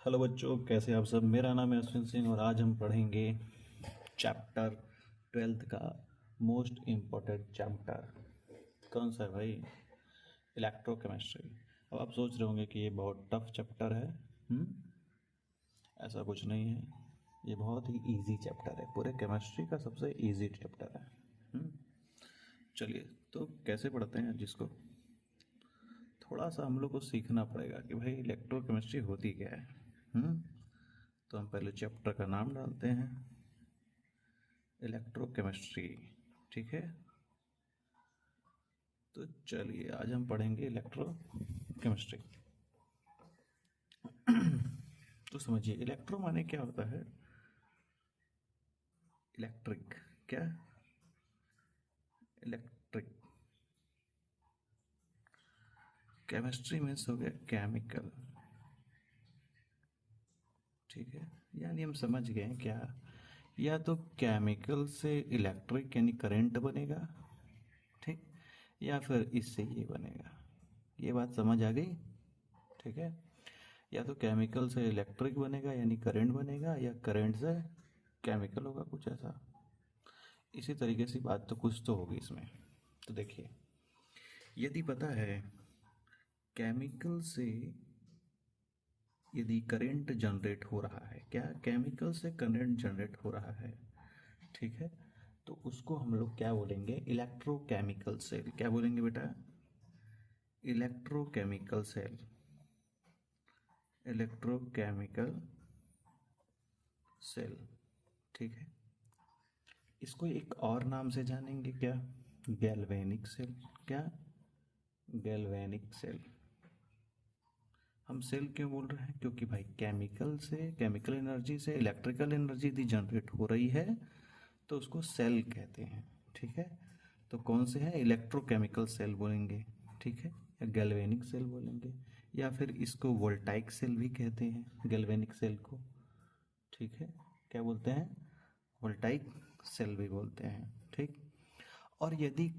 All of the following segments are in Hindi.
हेलो बच्चों, कैसे आप सब। मेरा नाम है अश्विन सिंह और आज हम पढ़ेंगे चैप्टर 12th का मोस्ट इम्पोर्टेंट चैप्टर। कौन सा है भाई? इलेक्ट्रोकेमिस्ट्री। अब आप सोच रहे होंगे कि ये बहुत टफ चैप्टर है। ऐसा कुछ नहीं है, ये बहुत ही इजी चैप्टर है, पूरे केमिस्ट्री का सबसे इजी चैप्टर है। चलिए, तो कैसे पढ़ते हैं जिसको थोड़ा सा हम लोग को सीखना पड़ेगा कि भाई इलेक्ट्रोकेमिस्ट्री होती क्या है। तो हम पहले चैप्टर का नाम डालते हैं, इलेक्ट्रोकेमिस्ट्री। ठीक है, तो चलिए आज हम पढ़ेंगे इलेक्ट्रोकेमिस्ट्री। तो समझिए, इलेक्ट्रो माने क्या होता है? इलेक्ट्रिक। क्या? इलेक्ट्रिक। केमिस्ट्री मीन्स हो गया केमिकल। ठीक है, यानी हम समझ गए हैं क्या, या तो केमिकल से इलेक्ट्रिक यानी करंट बनेगा, ठीक, या फिर इससे ये बनेगा। ये बात समझ आ गई? ठीक है, या तो केमिकल से इलेक्ट्रिक बनेगा यानी करंट बनेगा, या करंट से केमिकल होगा, कुछ ऐसा। इसी तरीके से बात तो कुछ तो होगी इसमें। तो देखिए, यदि पता है केमिकल से यदि करंट जनरेट हो रहा है, क्या केमिकल से करंट जनरेट हो रहा है, ठीक है, तो उसको हम लोग क्या बोलेंगे? Electrochemical cell. क्या बोलेंगे बेटा? Electrochemical cell. Electrochemical cell. ठीक है, इसको एक और नाम से जानेंगे, क्या? Galvanic cell. क्या? Galvanic cell. हम सेल क्यों बोल रहे हैं? क्योंकि भाई केमिकल से, केमिकल एनर्जी से इलेक्ट्रिकल एनर्जी यदि जनरेट हो रही है तो उसको सेल कहते हैं। ठीक है, तो कौन से हैं? इलेक्ट्रोकेमिकल सेल बोलेंगे, ठीक है, या गैल्वेनिक सेल बोलेंगे, या फिर इसको वोल्टाइक सेल भी कहते हैं, गैल्वेनिक सेल को। ठीक है, क्या बोलते हैं? वोल्टाइक सेल भी बोलते हैं। ठीक, और यदि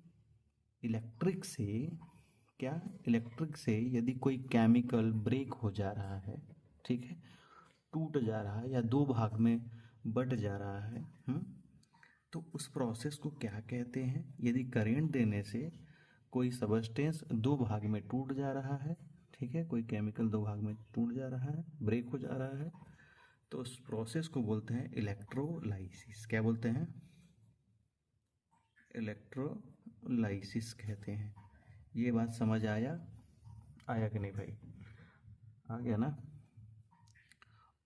इलेक्ट्रिक से, क्या, इलेक्ट्रिक से यदि कोई केमिकल ब्रेक हो जा रहा है, ठीक है, टूट जा रहा है या दो भाग में बट जा रहा है, तो उस प्रोसेस को क्या कहते हैं? यदि करंट देने से कोई सबस्टेंस दो भाग में टूट जा रहा है, ठीक है, कोई केमिकल दो भाग में टूट जा रहा है, ब्रेक हो जा रहा है, तो उस प्रोसेस को बोलते हैं इलेक्ट्रोलाइसिस। क्या बोलते हैं? इलेक्ट्रोलाइसिस कहते हैं। ये बात समझ आया? आया कि नहीं भाई? आ गया ना?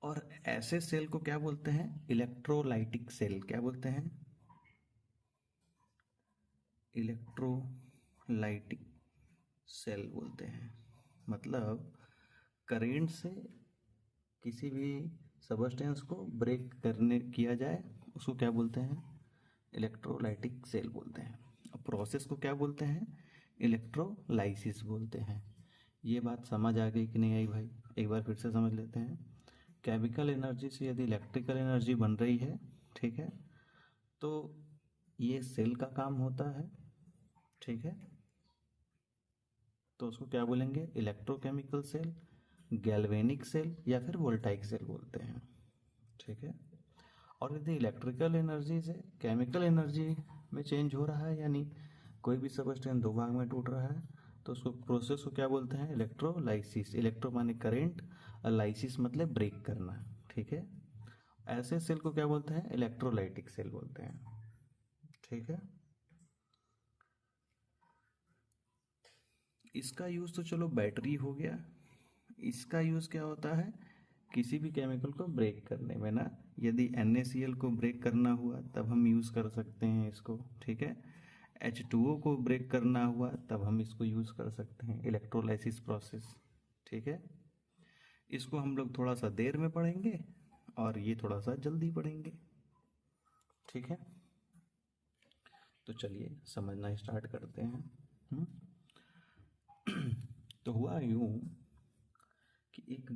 और ऐसे सेल को क्या बोलते हैं? Electrolytic cell. क्या बोलते हैं? इलेक्ट्रोलाइटिक सेल बोलते हैं। मतलब करंट से किसी भी सबस्टेंस को ब्रेक करने किया जाए, उसको क्या बोलते हैं? इलेक्ट्रोलाइटिक सेल बोलते हैं। और प्रोसेस को क्या बोलते हैं? इलेक्ट्रोलाइसिस बोलते हैं। ये बात समझ आ गई कि नहीं आई भाई? एक बार फिर से समझ लेते हैं। केमिकल एनर्जी से यदि इलेक्ट्रिकल एनर्जी बन रही है, ठीक है, तो ये सेल का काम होता है, ठीक है, तो उसको क्या बोलेंगे? इलेक्ट्रोकेमिकल सेल, गैल्वेनिक सेल, या फिर वोल्टाइक सेल बोलते हैं। ठीक है, और यदि इलेक्ट्रिकल एनर्जी से केमिकल एनर्जी में चेंज हो रहा है, यानी कोई भी सबस्टेंस दो भाग में टूट रहा है, तो उसको प्रोसेस को क्या बोलते हैं? इलेक्ट्रोलाइसिस। इलेक्ट्रो माने करंट, और लाइसिस मतलब ब्रेक करना। ठीक है, ऐसे सेल को क्या बोलते हैं? इलेक्ट्रोलाइटिक सेल बोलते हैं। ठीक है, इसका यूज़ तो चलो बैटरी हो गया। इसका यूज़ क्या होता है? किसी भी केमिकल को ब्रेक करने में ना, यदि NaCl को ब्रेक करना हुआ तब हम यूज़ कर सकते हैं इसको। ठीक है, H2O को ब्रेक करना हुआ तब हम इसको यूज़ कर सकते हैं, इलेक्ट्रोलाइसिस प्रोसेस। ठीक है, इसको हम लोग थोड़ा सा देर में पढ़ेंगे और ये थोड़ा सा जल्दी पढ़ेंगे। ठीक है, तो चलिए समझना स्टार्ट करते हैं। हम्म? तो हुआ यूं कि एक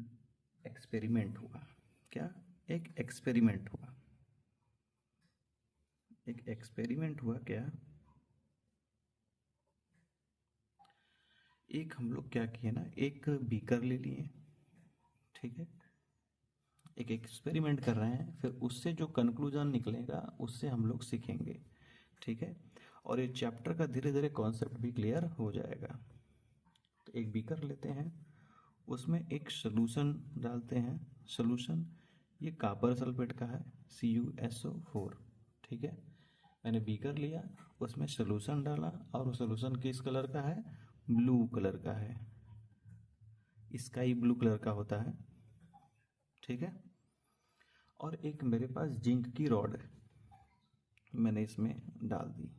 एक्सपेरिमेंट हुआ। क्या? एक एक्सपेरिमेंट हुआ। एक एक्सपेरिमेंट हुआ क्या? एक हम लोग क्या किए ना, एक बीकर ले लिए, ठीक है, एक एक्सपेरिमेंट कर रहे हैं, फिर उससे जो कंक्लूजन निकलेगा उससे हम लोग सीखेंगे, ठीक है। और ये चैप्टर का धीरे धीरे कॉन्सेप्ट भी क्लियर हो जाएगा। तो एक बीकर लेते हैं, उसमें एक सोल्यूशन डालते हैं। सोल्यूशन ये कॉपर सल्फेट का है, CuSO4, ठीक है। मैंने बीकर लिया, उसमें सोल्यूशन डाला, और वो सोल्यूशन किस कलर का है? ब्लू कलर का है, स्काई ब्लू कलर का होता है, ठीक है। और एक मेरे पास जिंक की रॉड है, मैंने इसमें डाल दी,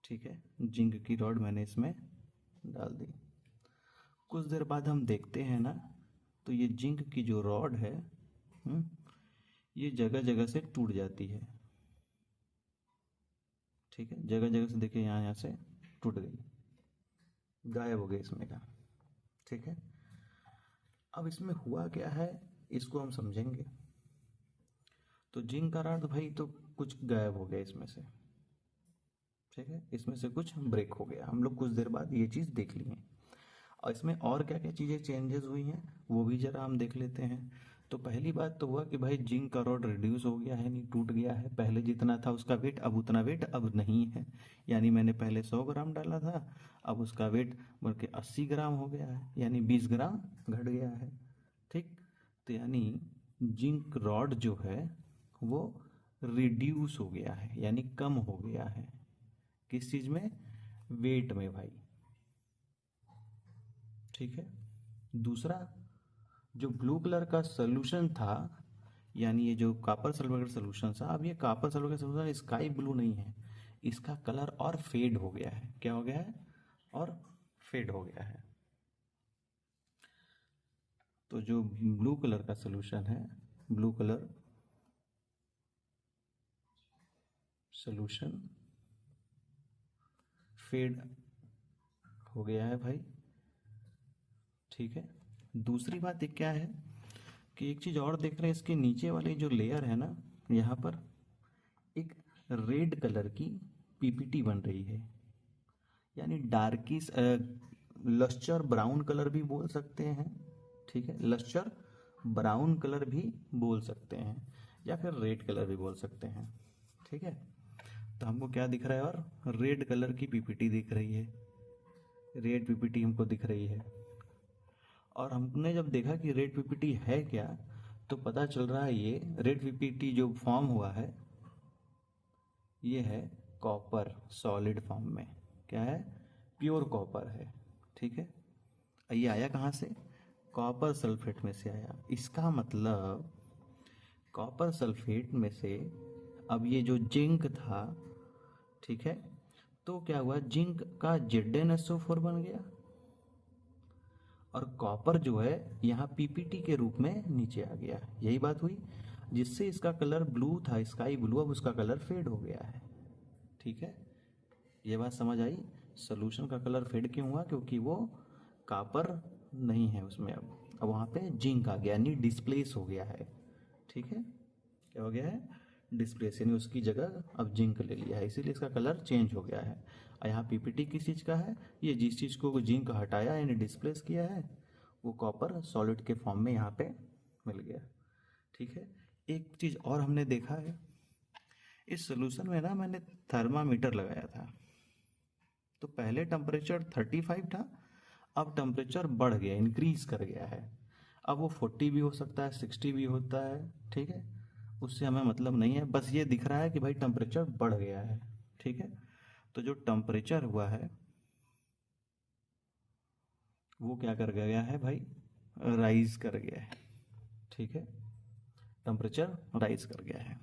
ठीक है। जिंक की रॉड मैंने इसमें डाल दी। कुछ देर बाद हम देखते हैं ना, तो ये जिंक की जो रॉड है, ये जगह जगह से टूट जाती है, ठीक है। जगह जगह से देखिए, यहाँ यहाँ से टूट गई, गायब हो गई इसमें का, ठीक है। अब इसमें हुआ क्या है, इसको हम समझेंगे। तो जिंक का रॉड भाई तो कुछ गायब हो गया इसमें से, ठीक है। इसमें से कुछ ब्रेक हो गया, हम लोग कुछ देर बाद ये चीज़ देख लिए। और इसमें और क्या क्या चीज़ें चेंजेस हुई हैं वो भी ज़रा हम देख लेते हैं। तो पहली बात तो हुआ कि भाई जिंक का रॉड रिड्यूस हो गया है, नहीं टूट गया है। पहले जितना था उसका वेट, अब उतना वेट अब नहीं है। यानी मैंने पहले 100 ग्राम डाला था, अब उसका वेट बढ़ के 80 ग्राम हो गया है, यानी 20 ग्राम घट गया है, ठीक। तो यानी जिंक रॉड जो है वो रिड्यूस हो गया है, यानी कम हो गया है। किस चीज़ में? वेट में भाई, ठीक है। दूसरा, जो ब्लू कलर का सोल्यूशन था, यानी ये जो कॉपर सल्फेट सोल्यूशन था, अब ये copper sulphate solution sky blue नहीं है, इसका कलर और फेड हो गया है। क्या हो गया है? और फेड हो गया है। तो जो ब्लू कलर का सोल्यूशन है, ब्लू कलर सोल्यूशन फेड हो गया है भाई, ठीक है। दूसरी बात एक क्या है कि एक चीज़ और देख रहे हैं, इसके नीचे वाली जो लेयर है ना, यहाँ पर एक रेड कलर की पीपीटी बन रही है, यानी डार्किस लस्चर ब्राउन कलर भी बोल सकते हैं, ठीक है। लस्चर ब्राउन कलर भी बोल सकते हैं, या फिर रेड कलर भी बोल सकते हैं, ठीक है। तो हमको क्या दिख रहा है? और रेड कलर की पीपीटी दिख रही है, रेड पीपीटी हमको दिख रही है। और हमने जब देखा कि रेड पीपीटी है क्या, तो पता चल रहा है ये रेड पीपीटी जो फॉर्म हुआ है ये है कॉपर सॉलिड फॉर्म में। क्या है? प्योर कॉपर है, ठीक है। ये आया कहाँ से? कॉपर सल्फेट में से आया। इसका मतलब कॉपर सल्फेट में से अब ये जो जिंक था, ठीक है, तो क्या हुआ, जिंक का ZnSO4 बन गया, और कॉपर जो है यहाँ पीपीटी के रूप में नीचे आ गया। यही बात हुई, जिससे इसका कलर ब्लू था, स्काई ब्लू, अब उसका कलर फेड हो गया है, ठीक है। ये बात समझ आई? सोल्यूशन का कलर फेड क्यों हुआ? क्योंकि वो कॉपर नहीं है उसमें, अब वहाँ पे जिंक आ गया, यानी डिस्प्लेस हो गया है, ठीक है। क्या हो गया है? डिस्प्लेस, यानी उसकी जगह अब जिंक ले लिया है, इसीलिए इसका कलर चेंज हो गया है। और यहाँ पीपीटी किस चीज़ का है? ये जिस चीज़ को जिंक हटाया यानी डिस्प्लेस किया है, वो कॉपर सॉलिड के फॉर्म में यहाँ पे मिल गया, ठीक है। एक चीज़ और हमने देखा है, इस सोल्यूशन में ना मैंने थर्मामीटर लगाया था, तो पहले टेम्परेचर 35 था, अब टेम्परेचर बढ़ गया, इंक्रीज कर गया है। अब वो 40 भी हो सकता है, 60 भी होता है, ठीक है। उससे हमें मतलब नहीं है, बस ये दिख रहा है कि भाई टेम्परेचर बढ़ गया है, ठीक है। तो जो टेम्परेचर हुआ है वो क्या कर गया है भाई? राइज कर गया है, ठीक है। टेम्परेचर राइज कर गया है।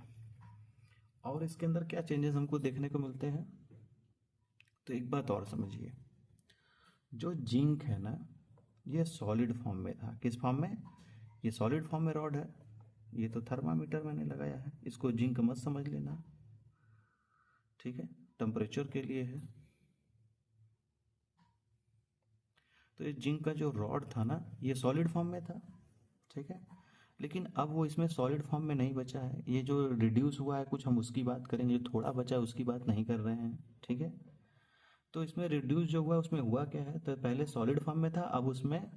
और इसके अंदर क्या चेंजेस हमको देखने को मिलते हैं, तो एक बात और समझिए, जो जिंक है ना, ये सॉलिड फॉर्म में था। किस फॉर्म में? ये सॉलिड फॉर्म में रॉड है। ये तो थर्मामीटर मैंने लगाया है, इसको जिंक मत समझ लेना, ठीक है, टेम्परेचर के लिए है। तो ये जिंक का जो रॉड था ना, ये सॉलिड फॉर्म में था, ठीक है। लेकिन अब वो इसमें सॉलिड फॉर्म में नहीं बचा है, ये जो रिड्यूस हुआ है कुछ, हम उसकी बात करेंगे। जो थोड़ा बचा है उसकी बात नहीं कर रहे हैं, ठीक है। तो इसमें रिड्यूस जो हुआ उसमें हुआ क्या है, तो पहले सॉलिड फॉर्म में था, अब उसमें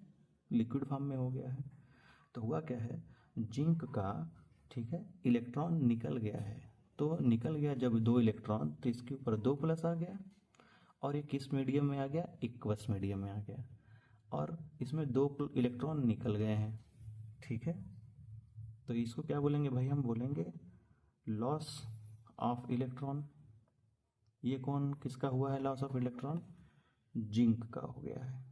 लिक्विड फॉर्म में हो गया है। तो हुआ क्या है, जिंक का, ठीक है, इलेक्ट्रॉन निकल गया है। तो निकल गया जब 2 इलेक्ट्रॉन, तो इसके ऊपर 2 प्लस आ गया, और ये किस मीडियम में आ गया, एक्वस मीडियम में आ गया, और इसमें 2 इलेक्ट्रॉन निकल गए हैं, ठीक है। तो इसको क्या बोलेंगे भाई, हम बोलेंगे लॉस ऑफ इलेक्ट्रॉन। ये कौन किसका हुआ है लॉस ऑफ इलेक्ट्रॉन, जिंक का हो गया है,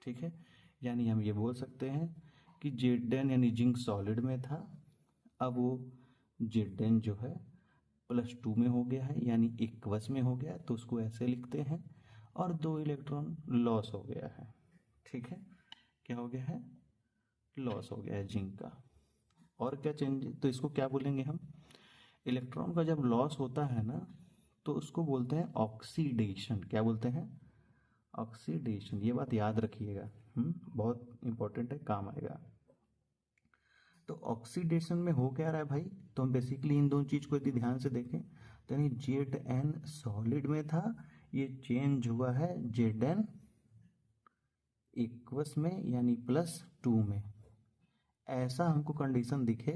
ठीक है। यानी हम ये बोल सकते हैं कि जेड यानी जिंक सॉलिड में था, अब वो जेड जो है +2 में हो गया है, यानी एक्वस में हो गया, तो उसको ऐसे लिखते हैं, और 2 इलेक्ट्रॉन लॉस हो गया है, ठीक है। क्या हो गया है, लॉस हो गया है जिंक का। और क्या चेंज, तो इसको क्या बोलेंगे हम, इलेक्ट्रॉन का जब लॉस होता है ना, तो उसको बोलते हैं ऑक्सीडेशन। क्या बोलते हैं, ऑक्सीडेशन। ये बात याद रखिएगा, बहुत इंपॉर्टेंट है, काम आएगा। तो ऑक्सीडेशन में हो क्या रहा है भाई, तो हम बेसिकली इन दोनों चीज को यदि ध्यान से देखें, तो यानी जेड सॉलिड में था, ये चेंज हुआ है जेड एक्वस में, यानी +2 में। ऐसा हमको कंडीशन दिखे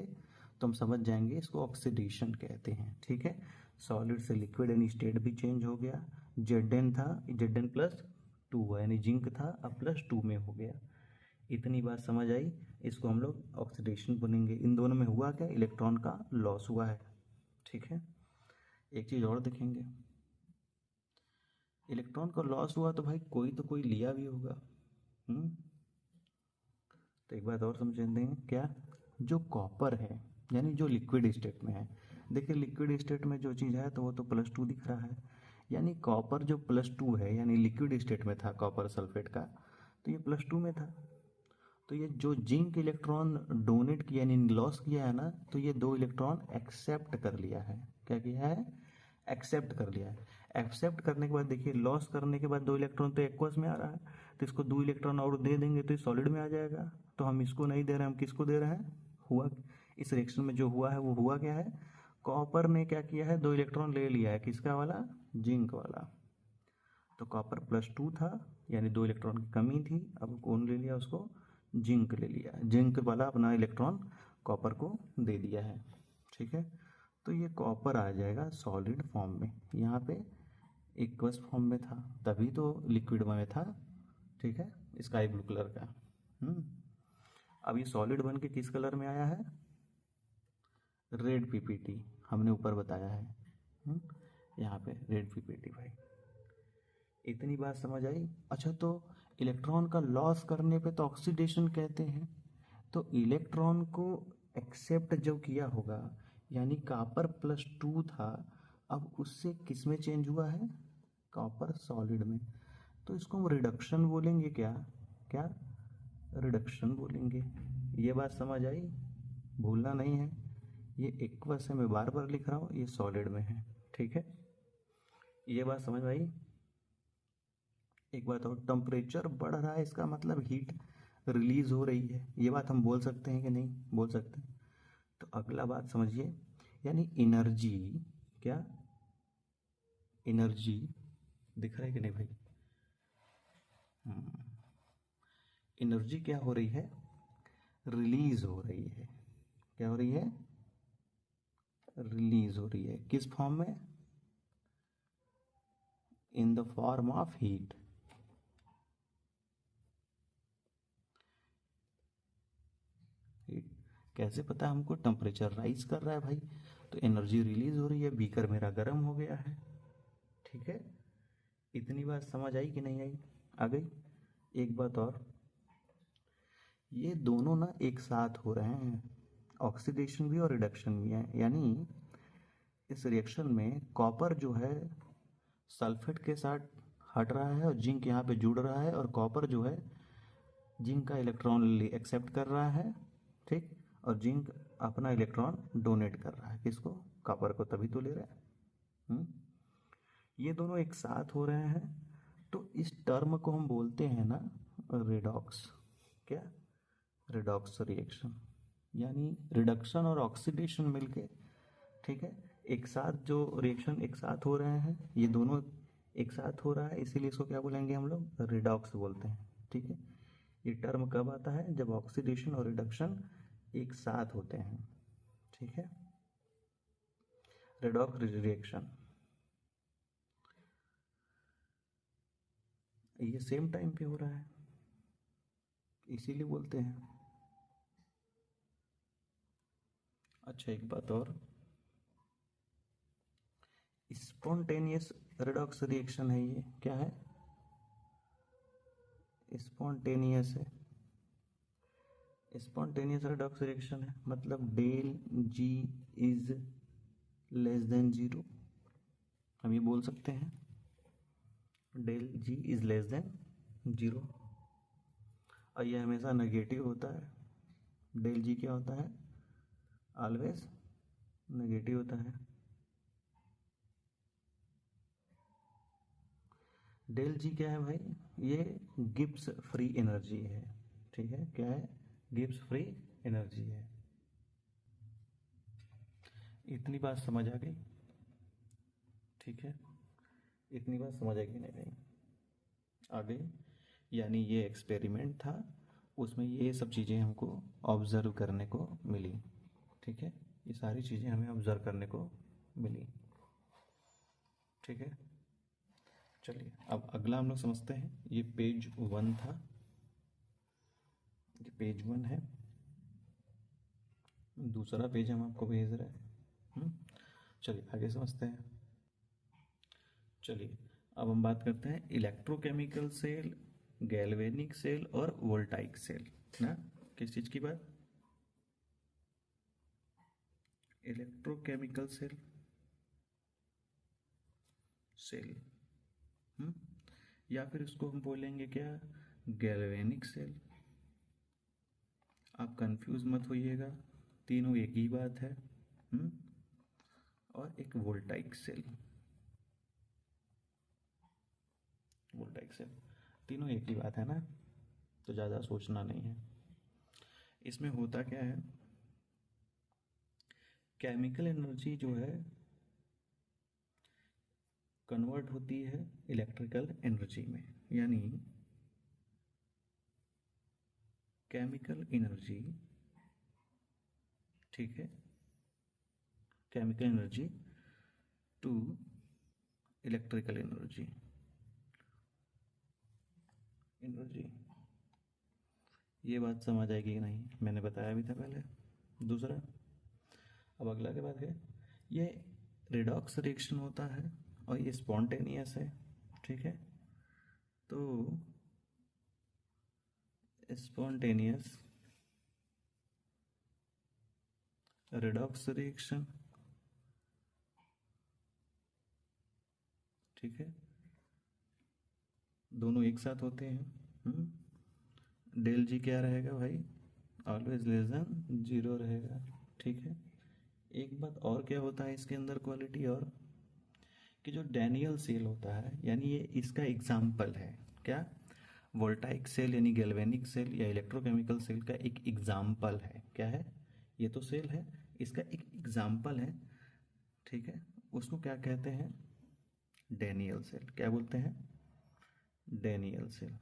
तो हम समझ जाएंगे इसको ऑक्सीडेशन कहते हैं, ठीक है। सॉलिड से लिक्विड यानी स्टेट भी चेंज हो गया, जेड था, जेड +2 यानी जिंक था, अब +2 में हो गया। इतनी बात समझ आई, इसको हम लोग ऑक्सीडेशन बोलेंगे। इन दोनों में हुआ क्या, इलेक्ट्रॉन का लॉस हुआ है, ठीक है। एक चीज़ और देखेंगे, इलेक्ट्रॉन का लॉस हुआ तो भाई कोई लिया भी होगा, तो एक बात और समझेंगे, क्या, जो कॉपर है, यानी जो लिक्विड स्टेट में है, देखिए लिक्विड स्टेट में जो चीज़ है तो वो तो +2 दिख रहा है, यानी कॉपर जो +2 है, यानी लिक्विड स्टेट में था कॉपर सल्फेट का, तो ये +2 में था। तो ये जो जिंक इलेक्ट्रॉन डोनेट किया यानी लॉस किया है ना, तो ये 2 इलेक्ट्रॉन एक्सेप्ट कर लिया है। क्या किया है, एक्सेप्ट कर लिया है। एक्सेप्ट करने के बाद देखिए, लॉस करने के बाद 2 इलेक्ट्रॉन तो एक्वस में आ रहा है, तो इसको 2 इलेक्ट्रॉन और दे देंगे तो ये सॉलिड में आ जाएगा। तो हम इसको नहीं दे रहे हैं, हम किसको दे रहे हैं, हुआ इस रिएक्शन में जो हुआ है वो हुआ क्या है, कॉपर ने क्या किया है, 2 इलेक्ट्रॉन ले लिया है, किसका वाला, जिंक वाला। तो कॉपर +2 था, यानी 2 इलेक्ट्रॉन की कमी थी, अब कौन ले लिया उसको, जिंक ले लिया, जिंक वाला अपना इलेक्ट्रॉन कॉपर को दे दिया है, ठीक है। तो ये कॉपर आ जाएगा सॉलिड फॉर्म में, यहाँ पे एक्वस फॉर्म में था, तभी तो लिक्विड में था, ठीक है, स्काई ब्लू कलर का। अब ये सॉलिड बन के किस कलर में आया है, रेड पीपीटी, हमने ऊपर बताया है, यहाँ पे रेड पीपीटी भाई। इतनी बात समझ आई। अच्छा, तो इलेक्ट्रॉन का लॉस करने पे तो ऑक्सीडेशन कहते हैं, तो इलेक्ट्रॉन को एक्सेप्ट जो किया होगा, यानी कॉपर +2 था, अब उससे किस में चेंज हुआ है, कॉपर सॉलिड में, तो इसको हम रिडक्शन बोलेंगे। क्या क्या, रिडक्शन बोलेंगे। ये बात समझ आई, भूलना नहीं है। ये एक्वस है, मैं बार बार लिख रहा हूँ, ये सॉलिड में है, ठीक है। ये बात समझ आई। एक बात और, टेम्परेचर बढ़ रहा है, इसका मतलब हीट रिलीज हो रही है, ये बात हम बोल सकते हैं कि नहीं बोल सकते। तो अगला बात समझिए, यानी एनर्जी, क्या, एनर्जी दिख रहा है कि नहीं भाई, एनर्जी क्या हो रही है, रिलीज हो रही है। क्या हो रही है, रिलीज हो रही है, किस फॉर्म में, in the form of heat. कैसे पता हमको, टेम्परेचर राइज कर रहा है भाई, तो एनर्जी रिलीज हो रही है, बीकर मेरा गर्म हो गया है, ठीक है। इतनी बात समझ आई कि नहीं आई, आ गई। एक बात और, ये दोनों ना एक साथ हो रहे हैं, ऑक्सीडेशन भी और रिडक्शन भी है, यानी इस रिएक्शन में कॉपर जो है सल्फेट के साथ हट रहा है और जिंक यहाँ पे जुड़ रहा है, और कॉपर जो है जिंक का इलेक्ट्रॉन एक्सेप्ट कर रहा है, ठीक, और जिंक अपना इलेक्ट्रॉन डोनेट कर रहा है, किसको, कॉपर को, तभी तो ले रहा है। ये दोनों एक साथ हो रहे हैं, तो इस टर्म को हम बोलते हैं ना रेडॉक्स। क्या, रेडॉक्स रिएक्शन, यानी रिडक्शन और ऑक्सीडेशन मिलके, ठीक है, एक साथ जो रिएक्शन एक साथ हो रहे हैं, ये दोनों एक साथ हो रहा है, इसीलिए इसको क्या बोलेंगे हम लोग, रिडॉक्स बोलते हैं, ठीक है। ये टर्म कब आता है, जब ऑक्सीडेशन और रिडक्शन एक साथ होते हैं, ठीक है। रेडॉक्स रिएक्शन ये सेम टाइम पे हो रहा है, इसीलिए बोलते हैं। अच्छा एक बात और, स्पॉन्टेनियस रेडॉक्स रिएक्शन है, ये क्या है? स्पॉन्टेनियस है, स्पॉन्टेनियस रेडॉक्स रिएक्शन है, मतलब del G is less than zero, हम ये बोल सकते हैं del G is less than zero. और ये हमेशा नेगेटिव होता है। डेल जी क्या होता है? ऑलवेज नेगेटिव होता है। डेल जी क्या है भाई? ये गिब्स फ्री एनर्जी है, ठीक है। क्या है? गिब्स फ्री एनर्जी है। इतनी बात समझ आ गई, ठीक है। इतनी बात समझ आ गई? नहीं आ गई। यानी ये एक्सपेरिमेंट था, उसमें ये सब चीज़ें हमको ऑब्ज़र्व करने को मिली, ठीक है। ये सारी चीज़ें हमें ऑब्ज़र्व करने को मिली, ठीक है। चलिए अब अगला हम लोग समझते हैं। ये पेज 1 था, ये पेज 1 है। दूसरा पेज हम आपको भेज रहे हैं। चलिए आगे समझते हैं। चलिए अब हम बात करते हैं इलेक्ट्रोकेमिकल सेल, गैल्वेनिक सेल और वोल्टाइक सेल ना। किस चीज़ की बात? इलेक्ट्रोकेमिकल सेल, सेल, या फिर इसको हम बोलेंगे क्या? Galvanic cell. आप कंफ्यूज मत होइएगा, तीनों एक ही बात है। और एक वोल्टाइक सेल, वोल्टाइक सेल, तीनों एक ही बात है ना, तो ज़्यादा सोचना नहीं है। इसमें होता क्या है, केमिकल एनर्जी जो है कन्वर्ट होती है इलेक्ट्रिकल एनर्जी में। यानी केमिकल एनर्जी, ठीक है, chemical energy to electrical energy, energy. ये बात समझ आएगी कि नहीं? मैंने बताया भी था पहले। दूसरा, अब अगला के बाद है, ये रिडॉक्स रिएक्शन होता है और ये स्पॉन्टेनियस है, ठीक है। तो स्पॉन्टेनियस रिडॉक्स रिएक्शन, ठीक है, दोनों एक साथ होते हैं। डेल जी क्या रहेगा भाई? ऑलवेज लेस देन जीरो रहेगा, ठीक है। एक बात और क्या होता है इसके अंदर क्वालिटी और, कि जो डैनियल सेल होता है, यानी ये इसका एग्जाम्पल है क्या? वोल्टाइक सेल यानी गैल्वेनिक सेल या इलेक्ट्रोकेमिकल सेल का एक एग्जाम्पल है। क्या है? ये तो सेल है, इसका एक एग्जाम्पल है, ठीक है। उसको क्या कहते हैं? Daniell cell. क्या बोलते हैं? Daniell cell.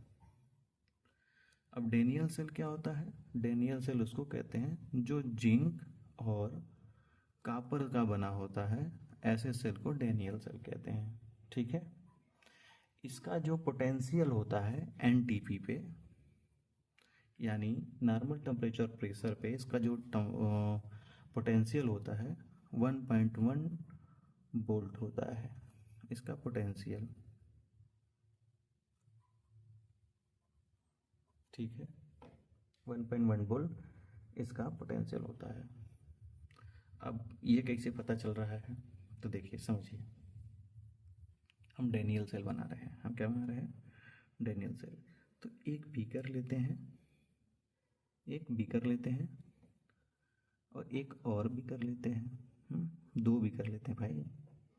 अब डैनियल सेल क्या होता है? डैनियल सेल उसको कहते हैं जो जिंक और कापर का बना होता है, ऐसे सेल को डैनियल सेल कहते हैं, ठीक है। इसका जो पोटेंशियल होता है एनटीपी पे, यानी नॉर्मल टेम्परेचर प्रेशर पे, इसका जो पोटेंशियल होता है 1.1 वोल्ट होता है, इसका पोटेंशियल, ठीक है। 1.1 वोल्ट इसका पोटेंशियल होता है। अब ये कैसे पता चल रहा है? तो देखिए समझिए, हम डैनियल सेल बना रहे हैं। हम क्या बना रहे हैं? Daniell cell. तो एक बीकर लेते हैं, एक बीकर लेते हैं और एक और बीकर लेते हैं, दो बीकर लेते हैं भाई,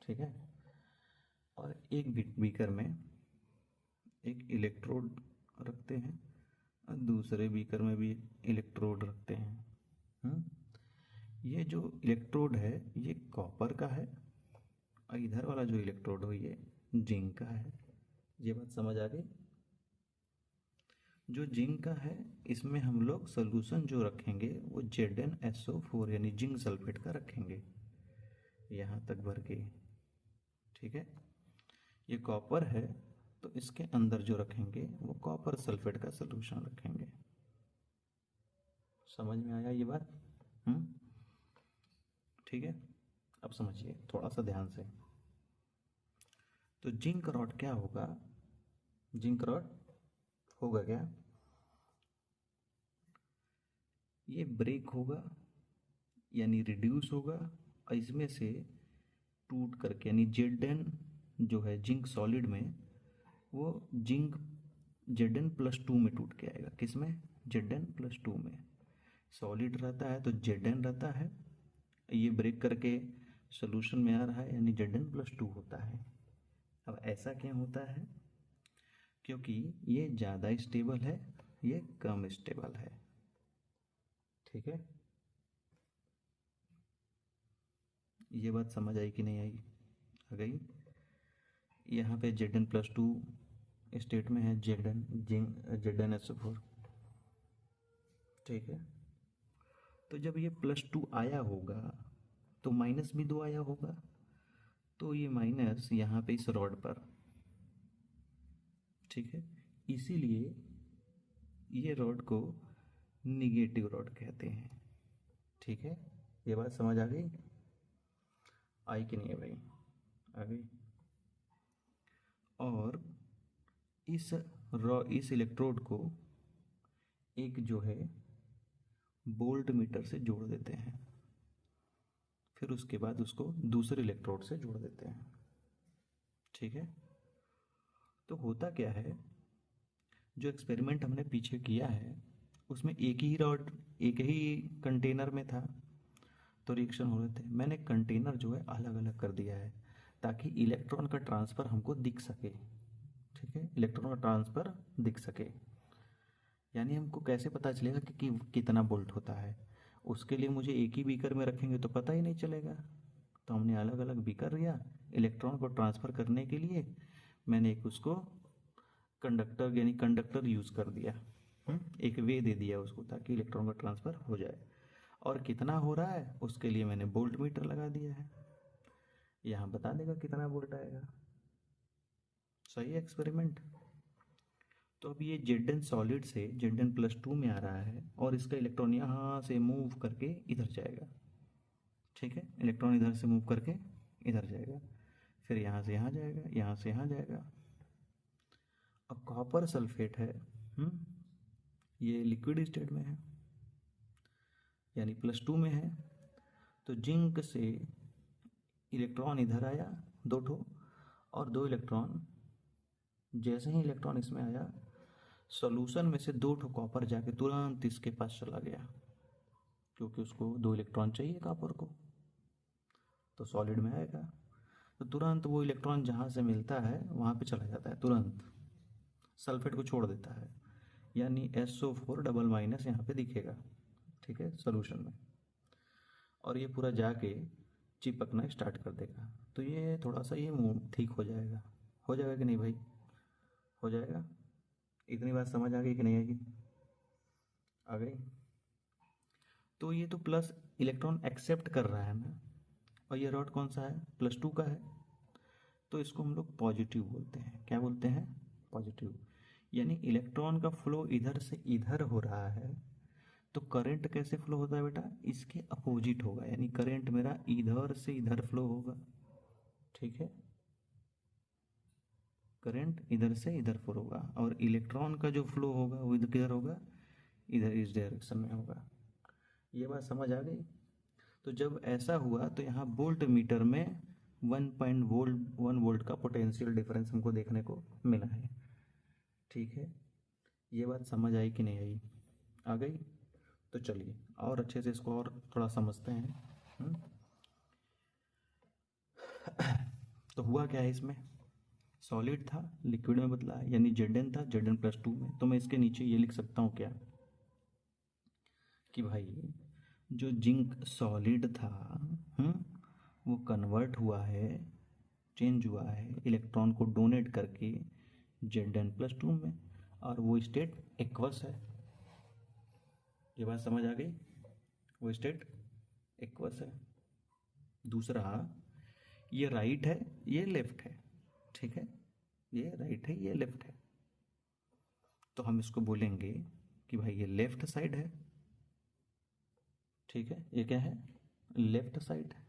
ठीक है। और एक बीकर में एक इलेक्ट्रोड रखते हैं और दूसरे बीकर में भी इलेक्ट्रोड रखते हैं। ये जो इलेक्ट्रोड है ये कॉपर का है और इधर वाला जो इलेक्ट्रोड हो ये जिंक का है। ये बात समझ आ गई? जो जिंक का है इसमें हम लोग सोल्यूशन जो रखेंगे वो ZnSO4 यानी जिंक सल्फेट का रखेंगे, यहाँ तक भर के। ठीक है, ये कॉपर है तो इसके अंदर जो रखेंगे वो कॉपर सल्फेट का सोल्यूशन रखेंगे। समझ में आया ये बात? ठीक है, अब समझिए थोड़ा सा ध्यान से। तो जिंक रॉड क्या होगा? जिंक रॉड होगा क्या? ये ब्रेक होगा यानी रिड्यूस होगा, और इसमें से टूट करके यानी Zn जो है जिंक सॉलिड में, वो जिंक Zn+2 में टूट के आएगा। किस में? Zn+2 में। सॉलिड रहता है तो Zn रहता है, ये ब्रेक करके सोल्यूशन में आ रहा है यानी Zn+2 होता है। अब ऐसा क्यों होता है? क्योंकि ये ज़्यादा स्टेबल है, ये कम स्टेबल है। ठीक है, ये बात समझ आई कि नहीं आई? आ गई? यहाँ पे Zn+2 स्टेट में है, ZnSO4। ठीक है, तो जब ये +2 आया होगा तो माइनस भी 2 आया होगा, तो ये माइनस यहाँ पे इस रॉड पर। ठीक है, इसीलिए ये रॉड को निगेटिव रॉड कहते हैं। ठीक है, ये बात समझ आ गई? आई कि नहीं है भाई? आ गई। और इस इलेक्ट्रोड को एक जो है बोल्ट मीटर से जोड़ देते हैं, फिर उसके बाद उसको दूसरे इलेक्ट्रोड से जोड़ देते हैं। ठीक है, तो होता क्या है, जो एक्सपेरिमेंट हमने पीछे किया है उसमें एक ही रॉड एक ही कंटेनर में था तो रिएक्शन हो रहे थे। मैंने कंटेनर जो है अलग अलग कर दिया है ताकि इलेक्ट्रॉन का ट्रांसफ़र हमको दिख सके। ठीक है, इलेक्ट्रॉन का ट्रांसफ़र दिख सके, यानी हमको कैसे पता चलेगा कि कितना बोल्ट होता है? उसके लिए मुझे एक ही बीकर में रखेंगे तो पता ही नहीं चलेगा, तो हमने अलग अलग बीकर लिया इलेक्ट्रॉन को ट्रांसफ़र करने के लिए। मैंने एक उसको कंडक्टर यानी कंडक्टर यूज़ कर दिया, एक वे दे दिया उसको ताकि इलेक्ट्रॉन का ट्रांसफ़र हो जाए। और कितना हो रहा है उसके लिए मैंने बोल्ट मीटर लगा दिया है, यहाँ बता देगा कितना बोल्ट आएगा। सही है एक्सपेरिमेंट? तो अब ये Zn सॉलिड से Zn+2 में आ रहा है और इसका इलेक्ट्रॉन यहाँ से मूव करके इधर जाएगा। ठीक है, इलेक्ट्रॉन इधर से मूव करके इधर जाएगा, फिर यहाँ से यहाँ जाएगा, यहाँ से यहाँ जाएगा। अब कॉपर सल्फेट है, ये लिक्विड स्टेट में है यानी +2 में है, तो जिंक से इलेक्ट्रॉन इधर आया 2 ठो, और 2 इलेक्ट्रॉन जैसे ही इलेक्ट्रॉन इसमें आया सॉल्यूशन में से 2 ठो कॉपर जाके तुरंत इसके पास चला गया, क्योंकि उसको 2 इलेक्ट्रॉन चाहिए कॉपर को, तो सॉलिड में आएगा तो तुरंत वो इलेक्ट्रॉन जहाँ से मिलता है वहाँ पे चला जाता है, तुरंत सल्फेट को छोड़ देता है, यानी SO4 डबल माइनस यहाँ पे दिखेगा। ठीक है, सॉल्यूशन में, और ये पूरा जाके चिपकना स्टार्ट कर देगा। तो ये थोड़ा सा ये ठीक हो जाएगा। हो जाएगा कि नहीं भाई? हो जाएगा। इतनी बात समझ आ गई कि नहीं आएगी? आ गई। तो ये तो प्लस इलेक्ट्रॉन एक्सेप्ट कर रहा है ना, और ये रॉड कौन सा है? +2 का है, तो इसको हम लोग पॉजिटिव बोलते हैं। क्या बोलते हैं? पॉजिटिव। यानी इलेक्ट्रॉन का फ्लो इधर से इधर हो रहा है, तो करंट कैसे फ्लो होता है बेटा? इसके अपोजिट होगा, यानी करंट मेरा इधर से इधर फ्लो होगा। ठीक है, करंट इधर से इधर फ्लो होगा, और इलेक्ट्रॉन का जो फ्लो होगा वो इधर किधर होगा? इधर, इस डायरेक्शन में होगा। ये बात समझ आ गई? तो जब ऐसा हुआ तो यहाँ वोल्ट मीटर में 1 वोल्ट का पोटेंशियल डिफरेंस हमको देखने को मिला है। ठीक है, ये बात समझ आई कि नहीं आई? आ गई? तो चलिए और अच्छे से इसको और थोड़ा समझते हैं। तो हुआ क्या है इसमें? सॉलिड था लिक्विड में बदला है, यानी Zn था Zn+2 में। तो मैं इसके नीचे ये लिख सकता हूँ क्या, कि भाई जो जिंक सॉलिड था वो कन्वर्ट हुआ है, चेंज हुआ है इलेक्ट्रॉन को डोनेट करके Zn+2 में, और वो स्टेट एक्वस है। ये बात समझ आ गई? वो स्टेट एक्वस है। दूसरा, ये राइट है, ये लेफ्ट है, ठीक है, ये राइट है, ये लेफ्ट है, तो हम इसको बोलेंगे कि भाई ये लेफ्ट साइड है, ठीक है, ये क्या है, लेफ्ट साइड है।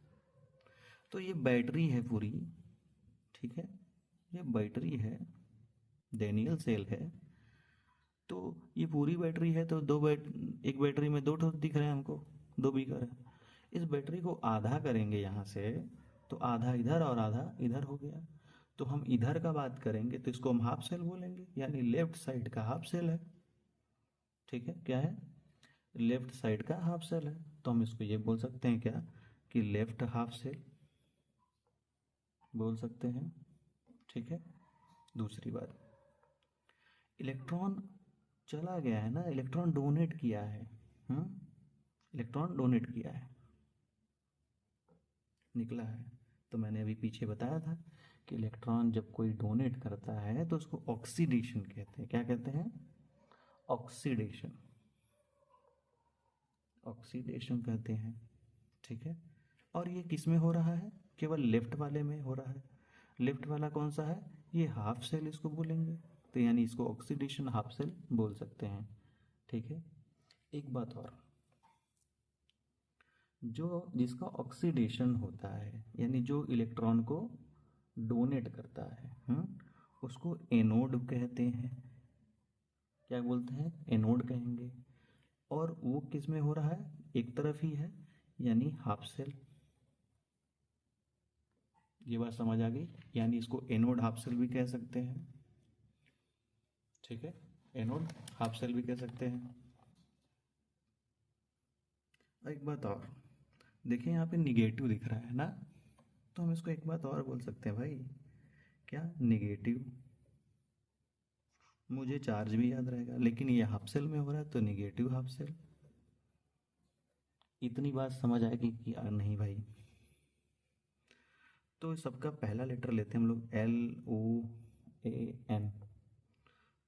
तो ये बैटरी है पूरी, ठीक है, ये बैटरी है, डेनियल सेल है। तो ये पूरी बैटरी है, तो एक बैटरी में दो ठोस दिख रहे हैं हमको, दो बीकर है। इस बैटरी को आधा करेंगे यहाँ से, तो आधा इधर और आधा इधर हो गया। तो हम इधर का बात करेंगे तो इसको हम हाफ सेल बोलेंगे, यानी लेफ्ट साइड का हाफ सेल है, ठीक है, क्या है, लेफ्ट साइड का हाफ सेल है। तो हम इसको ये बोल सकते हैं क्या, कि लेफ्ट हाफ सेल बोल सकते हैं, ठीक है। दूसरी बात, इलेक्ट्रॉन चला गया है ना, इलेक्ट्रॉन डोनेट किया है, इलेक्ट्रॉन डोनेट किया है, निकला है। तो मैंने अभी पीछे बताया था कि इलेक्ट्रॉन जब कोई डोनेट करता है तो उसको ऑक्सीडेशन कहते हैं। क्या कहते हैं? ऑक्सीडेशन, ऑक्सीडेशन कहते हैं, ठीक है। और ये किस में हो रहा है? केवल लेफ्ट वाले में हो रहा है। लेफ्ट वाला कौन सा है? ये हाफ सेल इसको बोलेंगे, तो यानी इसको ऑक्सीडेशन हाफ सेल बोल सकते हैं, ठीक है। एक बात और, जो जिसका ऑक्सीडेशन होता है, यानी जो इलेक्ट्रॉन को डोनेट करता है, उसको एनोड कहते हैं। क्या बोलते हैं? एनोड कहेंगे। और वो किस में हो रहा है? एक तरफ ही है, यानी हाफ सेल। ये बात समझ आ गई? यानी इसको एनोड हाफ सेल भी कह सकते हैं, ठीक है, एनोड हाफ सेल भी कह सकते हैं। एक बात और, देखिए यहाँ पे निगेटिव दिख रहा है ना, तो हम इसको एक बात और बोल सकते हैं भाई, क्या, निगेटिव। मुझे चार्ज भी याद रहेगा, लेकिन ये हाफ सेल में हो रहा है तो निगेटिव हाफ सेल। इतनी बात समझ आएगी कि नहीं भाई? तो सबका पहला लेटर लेते हैं हम लोग, LOAN।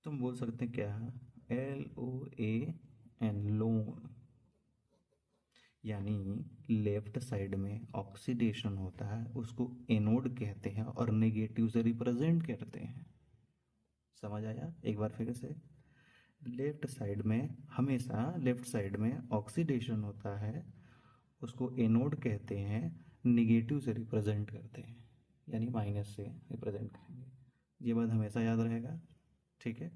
तो हम बोल सकते हैं क्या, LOAN, लोन। यानी लेफ्ट साइड में ऑक्सीडेशन होता है, उसको एनोड कहते हैं और नेगेटिव से रिप्रेजेंट करते हैं। समझ आया? एक बार फिर से, लेफ्ट साइड में, हमेशा लेफ्ट साइड में ऑक्सीडेशन होता है, उसको एनोड कहते हैं, निगेटिव से रिप्रेजेंट करते हैं, यानी माइनस से रिप्रेजेंट करेंगे। ये बात हमेशा याद रहेगा, ठीक है।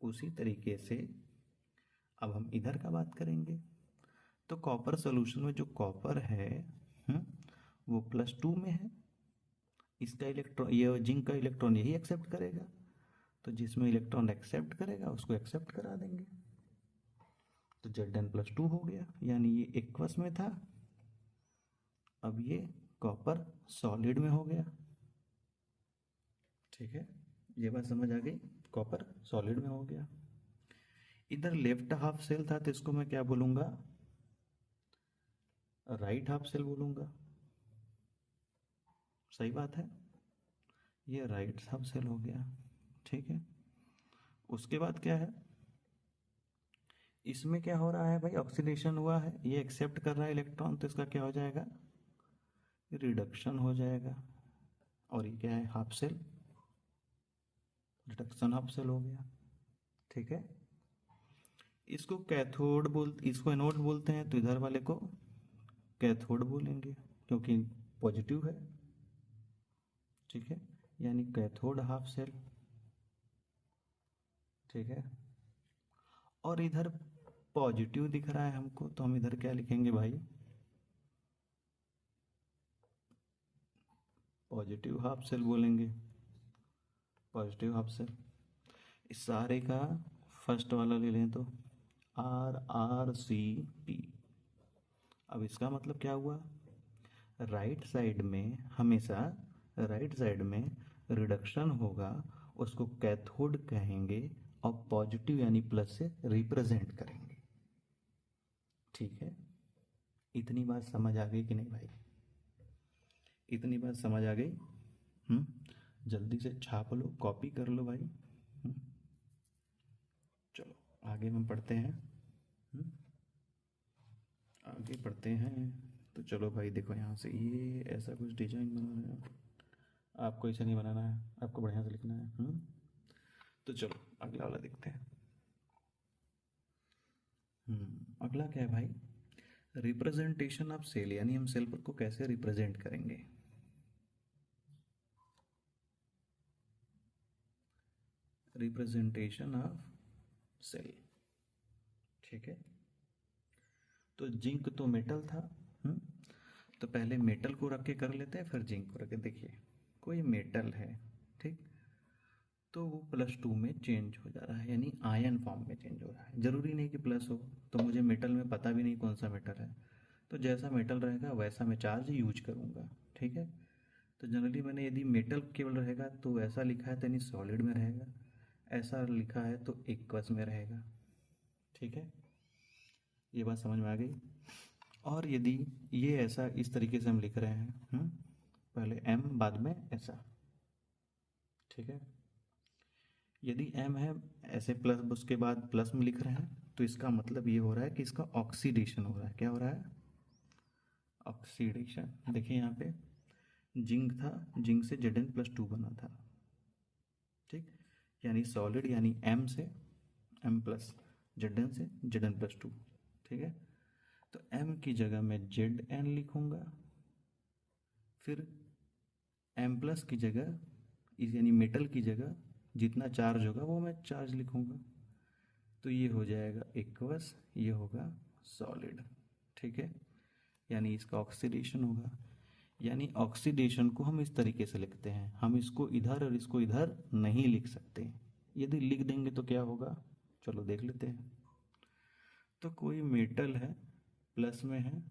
उसी तरीके से अब हम इधर का बात करेंगे। तो कॉपर सोल्यूशन में जो कॉपर है, वो +2 में है। इसका इलेक्ट्रॉन, ये जिंक का इलेक्ट्रॉन यही एक्सेप्ट करेगा, तो जिसमें इलेक्ट्रॉन एक्सेप्ट करेगा उसको एक्सेप्ट करा देंगे। तो Zn+2 हो गया, यानी ये एक्वस में था, अब ये कॉपर सॉलिड में हो गया, ठीक है। ये बात समझ आ गई? कॉपर सॉलिड में हो गया। इधर लेफ्ट हाफ सेल था, तो इसको मैं क्या बोलूंगा, राइट हाफ सेल बोलूंगा। सही बात है, ये राइट हाफ सेल हो गया, ठीक है। उसके बाद क्या है, इसमें क्या हो रहा है भाई, ऑक्सीडेशन हुआ है, ये एक्सेप्ट कर रहा है इलेक्ट्रॉन, तो इसका क्या हो जाएगा, रिडक्शन हो जाएगा। और ये क्या है, half cell, reduction half cell हो गया, ठीक है। इसको कैथोड इसको एनोड बोलते हैं, तो इधर वाले को कैथोड बोलेंगे, क्योंकि पॉजिटिव है, ठीक है, यानी कैथोड हाफ सेल, ठीक है। और इधर पॉजिटिव दिख रहा है हमको, तो हम इधर क्या लिखेंगे भाई, पॉजिटिव हाफ सेल बोलेंगे, पॉजिटिव हाफ सेल। इस सारे का फर्स्ट वाला ले लें तो RRCP। अब इसका मतलब क्या हुआ, राइट साइड में हमेशा, राइट साइड में रिडक्शन होगा, उसको कैथोड कहेंगे, और पॉजिटिव यानी प्लस से रिप्रेजेंट करेंगे, ठीक है। इतनी बात समझ आ गई कि नहीं भाई? इतनी बात समझ आ गई? जल्दी से छाप लो, कॉपी कर लो भाई। चलो आगे हम पढ़ते हैं। आगे बढ़ते हैं। तो चलो भाई देखो, यहाँ से ये ऐसा कुछ डिजाइन बनाना है। आपको ऐसा नहीं बनाना है, आपको बढ़िया से लिखना है। तो चलो अगला वाला देखते हैं। अगला क्या है भाई? रिप्रेजेंटेशन ऑफ सेल, यानी हम सेल को कैसे रिप्रेजेंट करेंगे। रिप्रेजेंटेशन ऑफ सेल, ठीक है। तो जिंक तो मेटल था। हम्म तो पहले मेटल को रख के कर लेते हैं, फिर जिंक को रख के। देखिए कोई मेटल है, ठीक, तो वो +2 में चेंज हो जा रहा है, यानी आयन फॉर्म में चेंज हो रहा है। ज़रूरी नहीं कि प्लस हो, तो मुझे मेटल में पता भी नहीं कौन सा मेटल है, तो जैसा मेटल रहेगा वैसा मैं चार्ज यूज करूँगा, ठीक है। तो जनरली मैंने यदि मेटल केवल रहेगा तो ऐसा लिखा है तो यानी सॉलिड में रहेगा, ऐसा लिखा है तो एक्वस में रहेगा, ठीक है। ये बात समझ में आ गई। और यदि ये ऐसा इस तरीके से हम लिख रहे हैं, पहले एम बाद में ऐसा, ठीक है। यदि एम है ऐसे प्लस उसके बाद प्लस में लिख रहे हैं, तो इसका मतलब ये हो रहा है कि इसका ऑक्सीडेशन हो रहा है। क्या हो रहा है? ऑक्सीडेशन। देखिए यहाँ पे जिंक था, जिंक से Zn+2 बना था, ठीक, यानी सॉलिड, यानी एम से एम प्लस, Zn से Zn+2, ठीक है। तो एम की जगह मैं Zn लिखूंगा, फिर एम प्लस की जगह इस यानी मेटल की जगह जितना चार्ज होगा वो मैं चार्ज लिखूंगा, तो ये हो जाएगा एक्वस, ये होगा सॉलिड, ठीक है। यानी इसका ऑक्सीडेशन होगा। यानी ऑक्सीडेशन को हम इस तरीके से लिखते हैं, हम इसको इधर और इसको इधर नहीं लिख सकते। यदि लिख देंगे तो क्या होगा, चलो देख लेते हैं। तो कोई मेटल है, प्लस में है,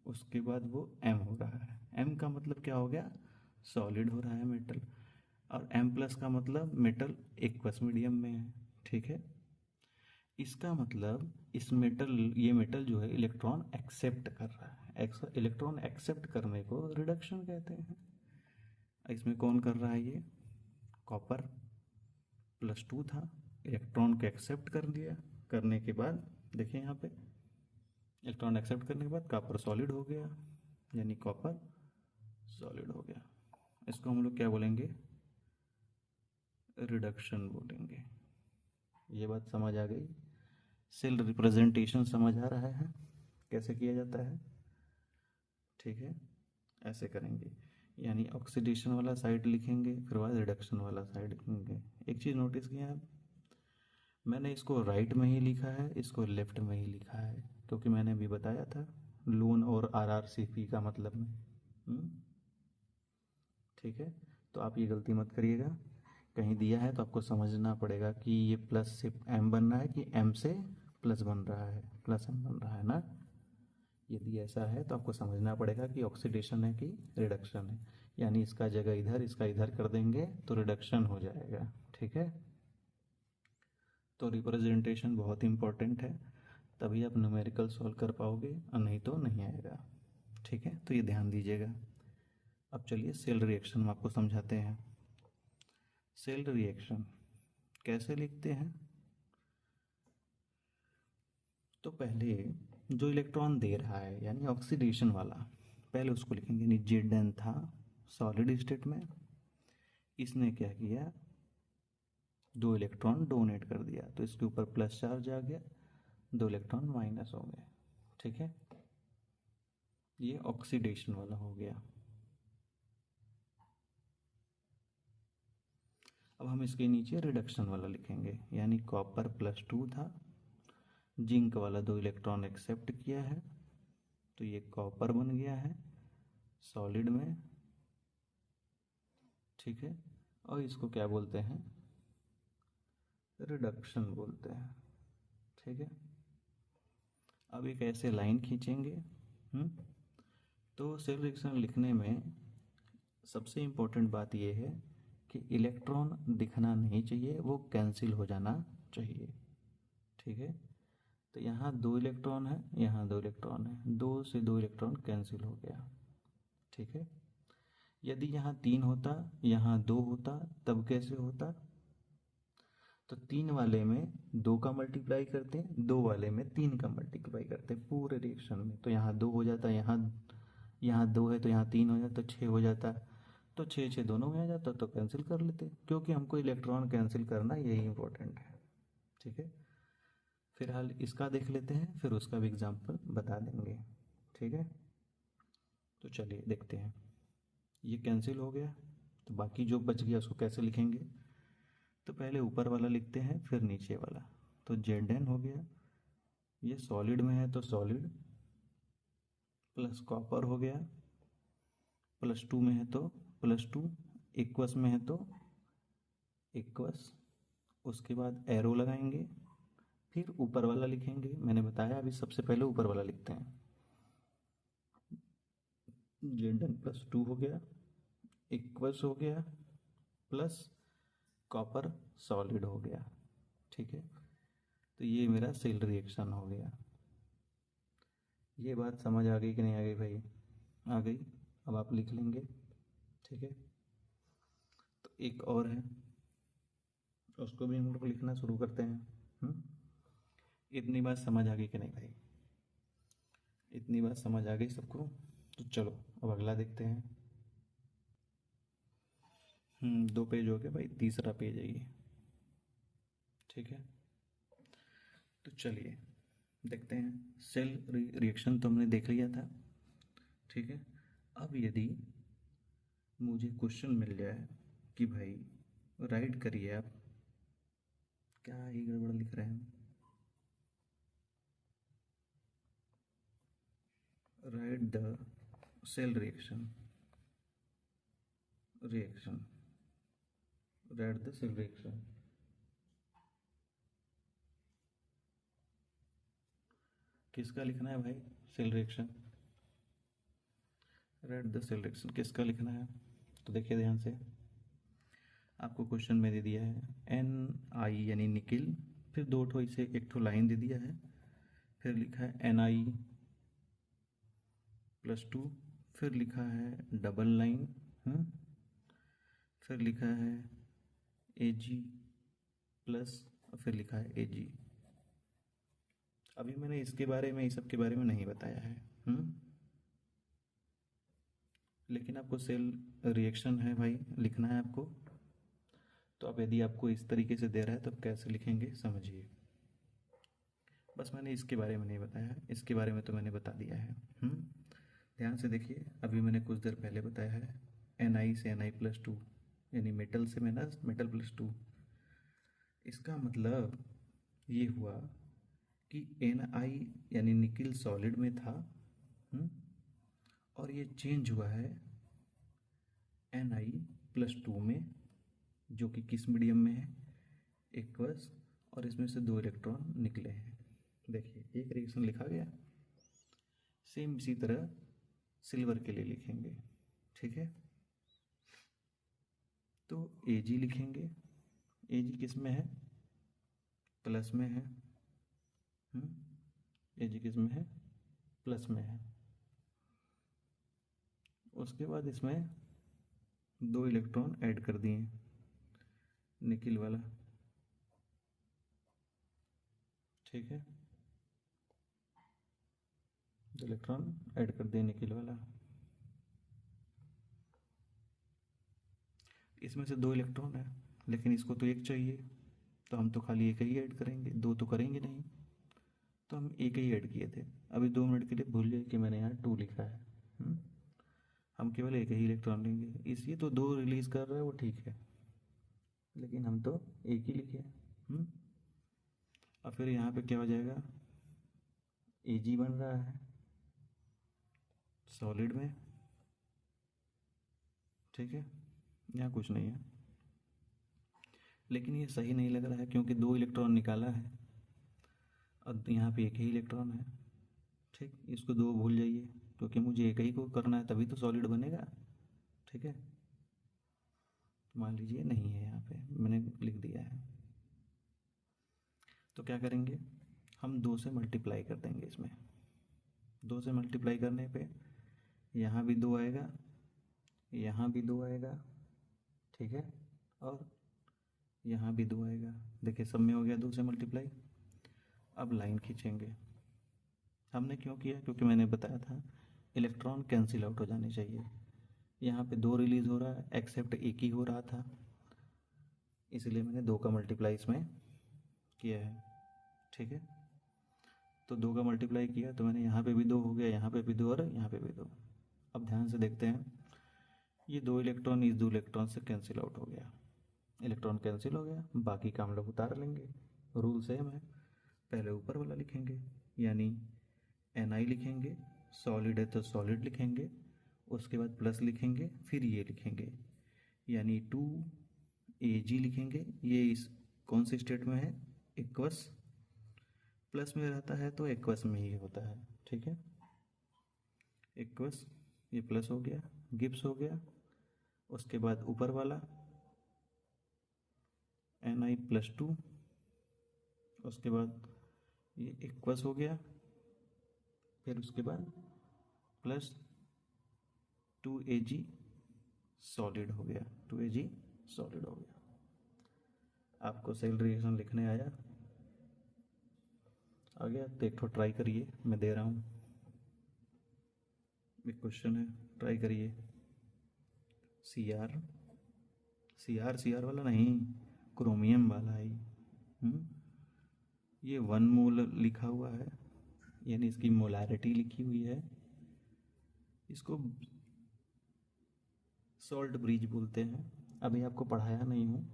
उसके बाद वो एम हो रहा है। एम का मतलब क्या हो गया? सॉलिड हो रहा है मेटल। और एम प्लस का मतलब मेटल एक्वस मीडियम में है, ठीक है। इसका मतलब इस मेटल, ये मेटल जो है इलेक्ट्रॉन एक्सेप्ट कर रहा है। इलेक्ट्रॉन एक्सेप्ट करने को रिडक्शन कहते हैं। इसमें कौन कर रहा है? ये कॉपर +2 था, इलेक्ट्रॉन को एक्सेप्ट कर लिया, करने के बाद देखिए यहाँ पे इलेक्ट्रॉन एक्सेप्ट करने के बाद कॉपर सॉलिड हो गया, यानी कॉपर सॉलिड हो गया। इसको हम लोग क्या बोलेंगे? रिडक्शन बोलेंगे। ये बात समझ आ गई। सेल रिप्रेजेंटेशन समझ आ रहा है कैसे किया जाता है, ठीक है। ऐसे करेंगे, यानी ऑक्सीडेशन वाला साइड लिखेंगे, फिर बाद रिडक्शन वाला साइड लिखेंगे। एक चीज़ नोटिस किया आप, मैंने इसको राइट में ही लिखा है, इसको लेफ्ट में ही लिखा है, क्योंकि मैंने अभी बताया था लून और RRCP का मतलब में। ठीक है, तो आप ये गलती मत करिएगा। कहीं दिया है तो आपको समझना पड़ेगा कि ये प्लस से एम बन रहा है कि एम से प्लस बन रहा है, प्लस एम बन रहा है ना। यदि ऐसा है तो आपको समझना पड़ेगा कि ऑक्सीडेशन है कि रिडक्शन है, यानी इसका जगह इधर, इसका इधर कर देंगे तो रिडक्शन हो जाएगा, ठीक है। तो रिप्रेजेंटेशन बहुत इंपॉर्टेंट है, तभी आप न्यूमेरिकल सॉल्व कर पाओगे, और नहीं तो नहीं आएगा, ठीक है। तो ये ध्यान दीजिएगा। अब चलिए सेल रिएक्शन में आपको समझाते हैं। सेल रिएक्शन कैसे लिखते हैं? तो पहले जो इलेक्ट्रॉन दे रहा है यानी ऑक्सीडेशन वाला, पहले उसको लिखेंगे। यानी Zn था सॉलिड स्टेट में, इसने क्या किया, 2 इलेक्ट्रॉन डोनेट कर दिया, तो इसके ऊपर प्लस चार्ज आ गया, 2 इलेक्ट्रॉन माइनस हो गए, ठीक है। ये ऑक्सीडेशन वाला हो गया। अब हम इसके नीचे रिडक्शन वाला लिखेंगे, यानी कॉपर +2 था, जिंक वाला 2 इलेक्ट्रॉन एक्सेप्ट किया है, तो ये कॉपर बन गया है सॉलिड में, ठीक है। और इसको क्या बोलते हैं? रिडक्शन बोलते हैं, ठीक है। अब एक ऐसे लाइन खींचेंगे। तो सेल रिएक्शन लिखने में सबसे इम्पोर्टेंट बात यह है कि इलेक्ट्रॉन दिखना नहीं चाहिए, वो कैंसिल हो जाना चाहिए, ठीक है। तो यहाँ 2 इलेक्ट्रॉन है, यहाँ 2 इलेक्ट्रॉन है, 2 से 2 इलेक्ट्रॉन कैंसिल हो गया, ठीक है। यदि यहाँ 3 होता, यहाँ 2 होता, तब कैसे होता? तो 3 वाले में 2 का मल्टीप्लाई करते हैं, 2 वाले में 3 का मल्टीप्लाई करते हैं पूरे रिएक्शन में। तो यहाँ 2 हो जाता है, यहाँ 2 है तो यहाँ 3 हो जाता है, 6 हो जाता है। तो 6 6 दोनों में आ जाता, तो कैंसिल कर लेते, क्योंकि हमको इलेक्ट्रॉन कैंसिल करना यही इंपॉर्टेंट है। ठीक है, फिलहाल इसका देख लेते हैं, फिर उसका भी एग्जाम्पल बता देंगे। ठीक है, तो चलिए देखते हैं। ये कैंसिल हो गया, तो बाकी जो बच गया उसको कैसे लिखेंगे। तो पहले ऊपर वाला लिखते हैं, फिर नीचे वाला। तो Zn हो गया, ये सॉलिड में है तो सॉलिड, प्लस कॉपर हो गया, +2 में है तो +2, एक्वस में है तो एक्वस। उसके बाद एरो लगाएंगे, फिर ऊपर वाला लिखेंगे। मैंने बताया अभी सबसे पहले ऊपर वाला लिखते हैं। Zn+2 हो गया, एक्वस हो गया, प्लस कॉपर सॉलिड हो गया। ठीक है, तो ये मेरा सेल रिएक्शन हो गया। ये बात समझ आ गई कि नहीं आ गई भाई? आ गई। अब आप लिख लेंगे। ठीक है, तो एक और है, उसको भी हम लोग लिखना शुरू करते हैं। इतनी बात समझ आ गई कि नहीं भाई? इतनी बात समझ आ गई सबको? तो चलो अब अगला देखते हैं। 2 पेज हो गए भाई, तीसरा पेज है ये। ठीक है, तो चलिए देखते हैं। सेल रिएक्शन तो हमने देख लिया था। ठीक है, अब यदि मुझे क्वेश्चन मिल जाए कि भाई राइट करिए, आप क्या ही गड़बड़ लिख रहे हैं, write the cell reaction, write the cell reaction. किसका लिखना है भाई? Cell reaction, write the cell reaction किसका लिखना है? तो देखिए ध्यान से, आपको क्वेश्चन में दे दिया है Ni यानी निकिल, फिर 2 ठो इसे 1 ठो लाइन दे दिया है, फिर लिखा है Ni+2, फिर लिखा है डबल लाइन, फिर लिखा है Ag प्लस, फिर लिखा है Ag। अभी मैंने इसके बारे में, इस सब के बारे में नहीं बताया है। लेकिन आपको सेल रिएक्शन है भाई, लिखना है आपको। तो अब यदि आपको इस तरीके से दे रहा है तो आप कैसे लिखेंगे समझिए। बस मैंने इसके बारे में नहीं बताया है, इसके बारे में तो मैंने बता दिया है। ध्यान से देखिए, अभी मैंने कुछ देर पहले बताया है Ni से Ni+2, यानी मेटल से मेटल +2। इसका मतलब ये हुआ कि Ni यानी निकिल सॉलिड में था, और ये चेंज हुआ है Ni+2 में, जो कि किस मीडियम में है? एक्वस। और इसमें से 2 इलेक्ट्रॉन निकले हैं। देखिए एक रिएक्शन लिखा गया। सेम इसी तरह सिल्वर के लिए लिखेंगे। ठीक है, तो Ag लिखेंगे। Ag किस में है? प्लस में है। Ag किस में है? प्लस में है। उसके बाद इसमें 2 इलेक्ट्रॉन ऐड कर दिए, निकिल वाला। ठीक है, 2 इलेक्ट्रॉन ऐड कर दिए निकिल वाला। इसमें से 2 इलेक्ट्रॉन है, लेकिन इसको तो 1 चाहिए, तो हम तो खाली 1 ही ऐड करेंगे, 2 तो करेंगे नहीं। तो हम 1 ही ऐड किए थे। अभी 2 मिनट के लिए भूल जाए कि मैंने यहाँ 2 लिखा है। हम केवल 1 ही इलेक्ट्रॉन लेंगे, इसलिए तो 2 रिलीज कर रहा है वो ठीक है, लेकिन हम तो 1 ही लिखे। और फिर यहाँ पे क्या हो जाएगा? Ag बन रहा है सॉलिड में। ठीक है, यहाँ कुछ नहीं है, लेकिन ये सही नहीं लग रहा है क्योंकि 2 इलेक्ट्रॉन निकाला है और यहाँ पे 1 ही इलेक्ट्रॉन है। ठीक, इसको 2 भूल जाइए, क्योंकि मुझे 1 ही को करना है, तभी तो सॉलिड बनेगा। ठीक है, मान लीजिए नहीं है, यहाँ पे मैंने लिख दिया है। तो क्या करेंगे, हम 2 से मल्टीप्लाई कर देंगे। इसमें 2 से मल्टीप्लाई करने पे यहाँ भी 2 आएगा, यहाँ भी 2 आएगा। ठीक है, और यहाँ भी 2 आएगा। देखिए सब में हो गया 2 से मल्टीप्लाई। अब लाइन खींचेंगे। हमने क्यों किया? क्योंकि मैंने बताया था इलेक्ट्रॉन कैंसिल आउट हो जाने चाहिए। यहाँ पे 2 रिलीज़ हो रहा है, एक्सेप्ट एक ही हो रहा था, इसलिए मैंने 2 का मल्टीप्लाई इसमें किया है। ठीक है, तो 2 का मल्टीप्लाई किया तो मैंने यहाँ पे भी 2 हो गया, यहाँ पे भी 2 और यहाँ पे भी 2। अब ध्यान से देखते हैं, ये 2 इलेक्ट्रॉन इस 2 इलेक्ट्रॉन से कैंसिल आउट हो गया, इलेक्ट्रॉन कैंसिल हो गया, बाकी का हम लोग उतार लेंगे। रूल सेम है, पहले ऊपर वाला लिखेंगे, यानी Ni लिखेंगे, सॉलिड है तो सॉलिड लिखेंगे, उसके बाद प्लस लिखेंगे, फिर ये लिखेंगे, यानी 2Ag लिखेंगे। ये इस कौन से स्टेट में है? एक्वस। प्लस में रहता है तो एक्वस में ही होता है। ठीक है, एक्वस, ये प्लस हो गया, गिब्स हो गया। उसके बाद ऊपर वाला Ni+2, उसके बाद ये एक्वस हो गया, फिर उसके बाद प्लस 2Ag सॉलिड हो गया, 2Ag सॉलिड हो गया। आपको सेल रिएक्शन लिखने आया? आ गया तो एक तो ट्राई करिए, मैं दे रहा हूँ, एक क्वेश्चन है, ट्राई करिए। सी आर वाला नहीं, क्रोमियम वाला है। ये 1 मोल लिखा हुआ है, यानी इसकी मोलैरिटी लिखी हुई है। इसको सॉल्ट ब्रिज बोलते हैं। अभी आपको पढ़ाया नहीं हूँ,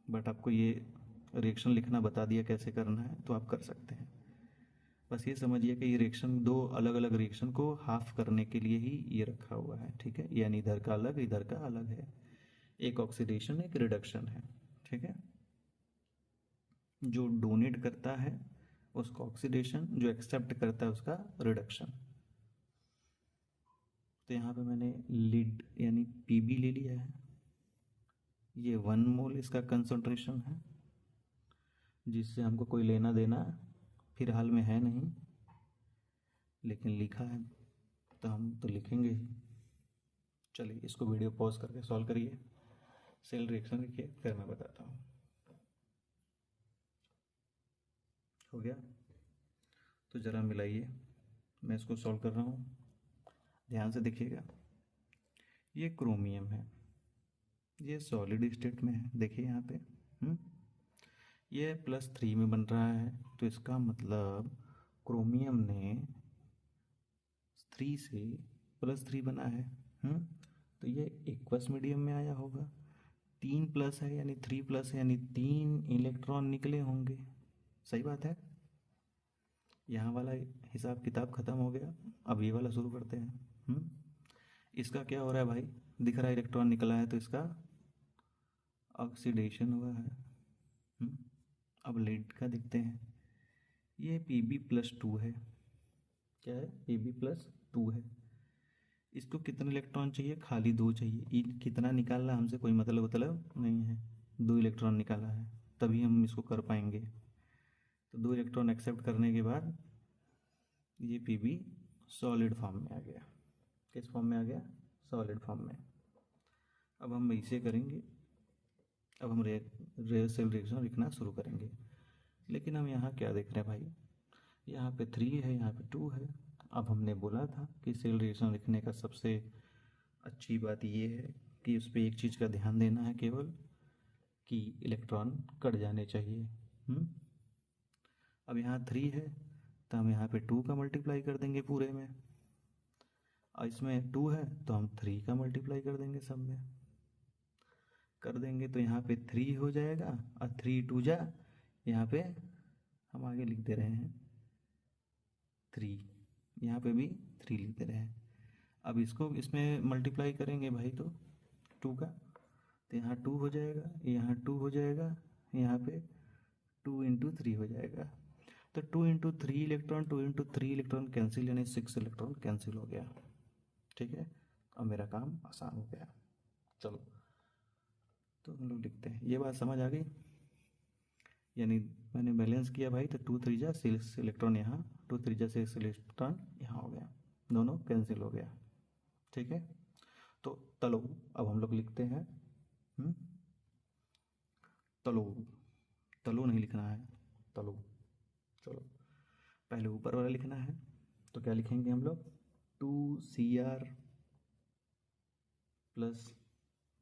बट आपको ये रिएक्शन लिखना बता दिया कैसे करना है, तो आप कर सकते हैं। बस ये समझिए कि ये रिएक्शन 2 अलग अलग रिएक्शन को हाफ करने के लिए ही ये रखा हुआ है। ठीक है, यानी इधर का अलग, इधर का अलग है, एक ऑक्सीडेशन एक रिडक्शन है। ठीक है, जो डोनेट करता है उसका ऑक्सीडेशन, जो एक्सेप्ट करता है उसका रिडक्शन। तो यहाँ पे मैंने लीड यानी Pb ले लिया है। ये 1 मोल इसका कंसंट्रेशन है, जिससे हमको कोई लेना देना फिलहाल में है नहीं, लेकिन लिखा है तो हम तो लिखेंगे ही। चलिए इसको वीडियो पॉज करके सॉल्व करिए, सेल रिएक्शन लिखिए, फिर मैं बताता हूँ। हो गया? तो ज़रा मिलाइए, मैं इसको सॉल्व कर रहा हूँ, ध्यान से देखिएगा। ये क्रोमियम है, ये सॉलिड स्टेट में है, देखिए यहाँ पे ये +3 में बन रहा है, तो इसका मतलब क्रोमियम ने 3 से +3 बना है। तो ये एक्वस मीडियम में आया होगा, 3 प्लस है यानी 3 प्लस है यानी 3 इलेक्ट्रॉन निकले होंगे। सही बात है, यहाँ वाला हिसाब किताब ख़त्म हो गया। अब ये वाला शुरू करते हैं। इसका क्या हो रहा है भाई? दिख रहा है इलेक्ट्रॉन निकला है, तो इसका ऑक्सीडेशन हुआ है। अब लीड का देखते हैं, ये Pb+2 है। क्या है? Pb+2 है। इसको कितने इलेक्ट्रॉन चाहिए? खाली 2 चाहिए। कितना निकालना हमसे कोई मतलब नहीं है, 2 इलेक्ट्रॉन निकाला है, तभी हम इसको कर पाएंगे। तो 2 इलेक्ट्रॉन एक्सेप्ट करने के बाद ये Pb सॉलिड फॉर्म में आ गया। किस फॉर्म में आ गया? सॉलिड फॉर्म में। अब हम इसे करेंगे, अब हम सेल रिएक्शन लिखना शुरू करेंगे। लेकिन हम यहाँ क्या देख रहे हैं भाई? यहाँ पे 3 है, यहाँ पे 2 है। अब हमने बोला था कि सेल रिएक्शन लिखने का सबसे अच्छी बात ये है कि उस पर एक चीज़ का ध्यान देना है केवल, कि इलेक्ट्रॉन कट जाने चाहिए। अब यहाँ 3 है तो हम यहाँ पे 2 का मल्टीप्लाई कर देंगे पूरे में, और इसमें 2 है तो हम 3 का मल्टीप्लाई कर देंगे, सब में कर देंगे, तो यहाँ पे 3 हो जाएगा, और 3 2 जा, यहाँ पे हम आगे लिख दे रहे हैं 3, यहाँ पे भी 3 लिख दे रहे हैं। अब इसको इसमें मल्टीप्लाई करेंगे भाई, तो 2 का, तो यहाँ 2 हो जाएगा, यहाँ 2 हो जाएगा, यहाँ पे 2 × 3 हो जाएगा। तो 2 × 3 इलेक्ट्रॉन, 2 × 3 इलेक्ट्रॉन कैंसिल, यानी 6 इलेक्ट्रॉन कैंसिल हो गया। ठीक है, अब मेरा काम आसान हो गया। चलो तो हम लोग लिखते हैं, ये बात समझ आ गई? यानी मैंने बैलेंस किया भाई, तो 2 3 जा 6 इलेक्ट्रॉन यहाँ, 2 3 जा 6 इलेक्ट्रॉन यहाँ हो गया, दोनों कैंसिल हो गया। ठीक है, तो तलो अब हम लोग लिखते हैं तलो। तलो नहीं लिखना है, तलो। चलो पहले ऊपर वाला लिखना है, तो क्या लिखेंगे हम लोग, 2CR प्लस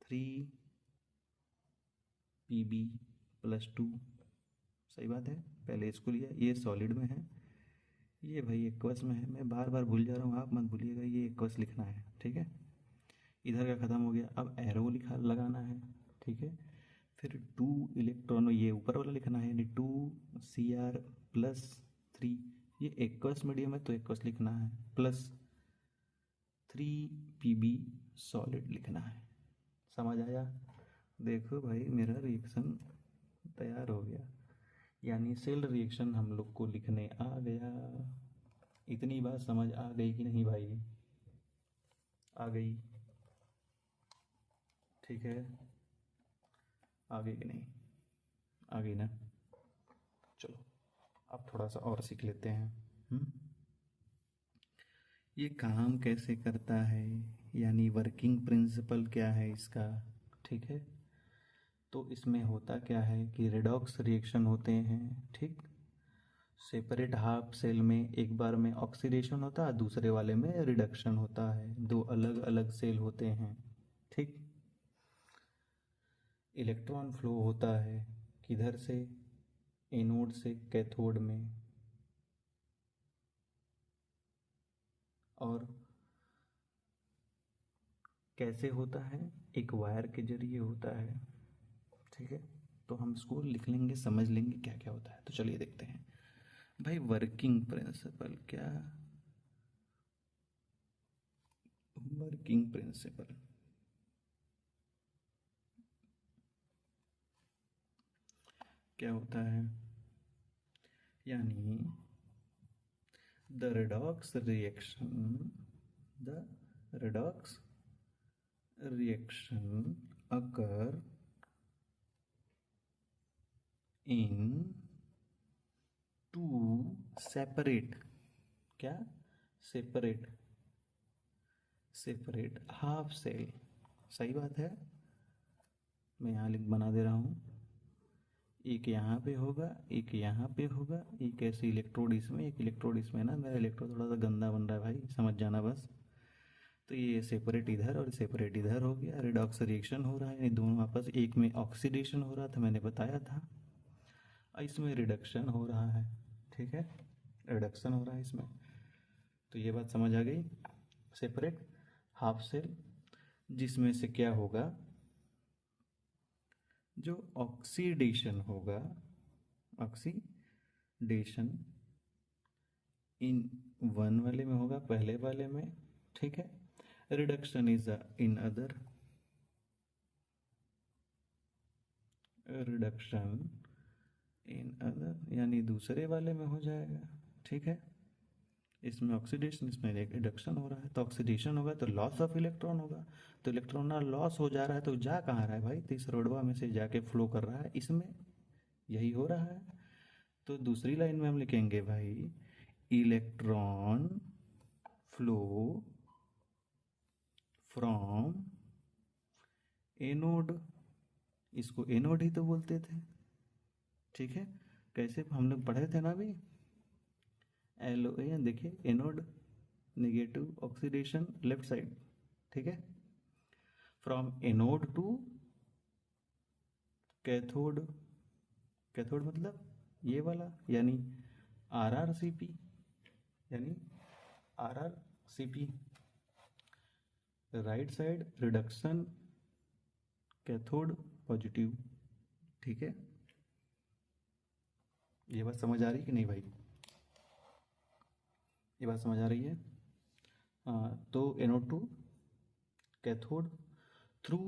3PB+2। सही बात है, पहले इसको लिया, ये सॉलिड में है, ये भाई एक्वस में है। मैं बार बार भूल जा रहा हूँ, आप मत भूलिएगा, ये एक्वस लिखना है, ठीक है। इधर का ख़त्म हो गया, अब एरो लिखा लगाना है, ठीक है। फिर 2 इलेक्ट्रॉन, ये ऊपर वाला लिखना है, यानी 2CR+3, ये एक्वस मीडियम है तो एक्वस लिखना है, प्लस 3PB सॉलिड लिखना है। समझ आया? देखो भाई मेरा रिएक्शन तैयार हो गया, यानी सेल रिएक्शन हम लोग को लिखने आ गया। इतनी बात समझ आ गई कि नहीं भाई? आ गई, ठीक है। आ गई कि नहीं? आ गई ना? चलो अब थोड़ा सा और सीख लेते हैं। ये काम कैसे करता है, यानी वर्किंग प्रिंसिपल क्या है इसका, ठीक है। तो इसमें होता क्या है कि रेडॉक्स रिएक्शन होते हैं, ठीक। सेपरेट हाफ सेल में एक बार में ऑक्सीडेशन होता है, दूसरे वाले में रिडक्शन होता है, दो अलग अलग सेल होते हैं, ठीक। इलेक्ट्रॉन फ्लो होता है किधर से, एनोड से कैथोड में, और कैसे होता है, एक वायर के जरिए होता है, ठीक है। तो हम इसको लिख लेंगे, समझ लेंगे क्या क्या होता है। तो चलिए देखते हैं भाई, वर्किंग प्रिंसिपल क्या, वर्किंग प्रिंसिपल क्या होता है, यानी the redox reaction, the redox reaction occur in two separate, क्या, separate separate half cell। सही बात है, मैं यहाँ लिख बना दे रहा हूँ, एक यहाँ पे होगा, एक यहाँ पे होगा, एक ऐसे इलेक्ट्रोड इसमें, एक इलेक्ट्रोड इसमें। ना मेरा इलेक्ट्रोड थोड़ा सा गंदा बन रहा है भाई, समझ जाना बस। तो ये सेपरेट इधर और सेपरेट इधर हो गया, रिडॉक्स रिएक्शन हो रहा है, ये दोनों आपस, एक में ऑक्सीडेशन हो रहा था, मैंने बताया था, इसमें रिडक्शन हो रहा है, ठीक है, रिडक्शन हो रहा है इसमें। तो ये बात समझ आ गई। सेपरेट हाफ सेल, जिसमें से क्या होगा, जो ऑक्सीडेशन होगा, ऑक्सीडेशन इन वन वाले में होगा, पहले वाले में, ठीक है। Reduction is in other, reduction in other यानी दूसरे वाले में हो जाएगा, ठीक है। इसमें ऑक्सीडेशन, इसमें रिडक्शन हो रहा है, तो ऑक्सीडेशन होगा तो लॉस ऑफ इलेक्ट्रॉन होगा, तो इलेक्ट्रॉन ना लॉस हो जा रहा है, तो जा कहाँ रहा है भाई, तो इस रोडवा में से जाके फ्लो कर रहा है, इसमें यही हो रहा है। तो दूसरी लाइन में हम लिखेंगे भाई, इलेक्ट्रॉन फ्लो फ्रॉम एनोड, इसको एनोड ही तो बोलते थे, ठीक है। कैसे हम लोग पढ़े थे ना अभी, एल देखिए, anode negative oxidation left side, ठीक है। From anode to cathode, cathode मतलब ये वाला, यानी RrCp, यानी RrCp, right side reduction, cathode positive, ठीक है। ये बात समझ आ रही कि नहीं भाई? ये बात समझ आ रही है? तो NO2 cathode through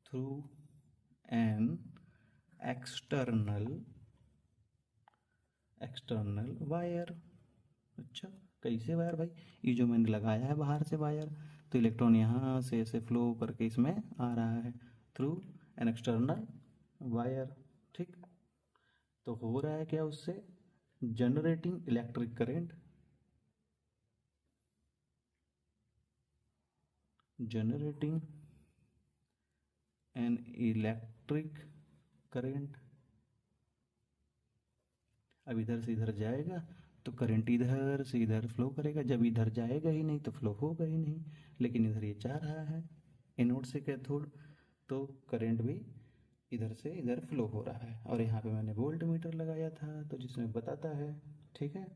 through an external external wire. अच्छा, कैसे वायर भाई? ये जो मैंने लगाया है बाहर से वायर, तो इलेक्ट्रॉन यहाँ से ऐसे फ्लो करके इसमें आ रहा है थ्रू एन एक्सटर्नल वायर, ठीक। तो हो रहा है क्या उससे, generating electric current, generating an electric current. अब इधर से इधर जाएगा तो करंट इधर से इधर फ्लो करेगा, जब इधर जाएगा ही नहीं तो फ्लो होगा ही नहीं। लेकिन इधर ये जा रहा है एनोड से कैथोड, तो करंट भी इधर से इधर फ्लो हो रहा है। और यहाँ पे मैंने वोल्ट मीटर लगाया था तो जिसमें बताता है। ठीक है,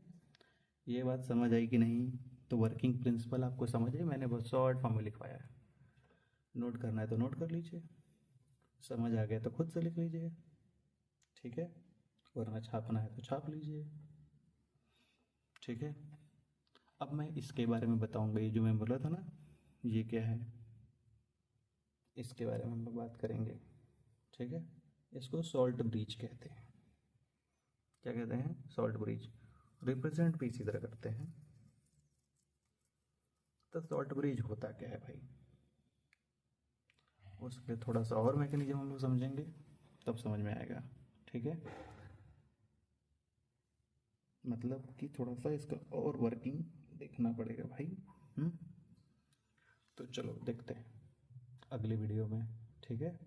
ये बात समझ आई कि नहीं? तो वर्किंग प्रिंसिपल आपको समझ आई, मैंने बहुत शॉर्ट फॉर्म में लिखवाया है। नोट करना है तो नोट कर लीजिए, समझ आ गया तो खुद से लिख लीजिए। ठीक है, वरना छापना है तो छाप लीजिए। ठीक है, अब मैं इसके बारे में बताऊंगा, ये जो मैं बोला था ना, ये क्या है, इसके बारे में हम लोग बात करेंगे। ठीक है, इसको सॉल्ट ब्रीज कहते हैं। क्या कहते हैं? Salt bridge. रिप्रेजेंट भी इसी तरह करते हैं। तो सॉल्ट ब्रिज होता क्या है भाई, उसके थोड़ा सा और मैकेनिज्म हम लोग समझेंगे तब समझ में आएगा। ठीक है, मतलब कि थोड़ा सा इसका और वर्किंग देखना पड़ेगा भाई। हम्म तो चलो देखते हैं अगली वीडियो में। ठीक है।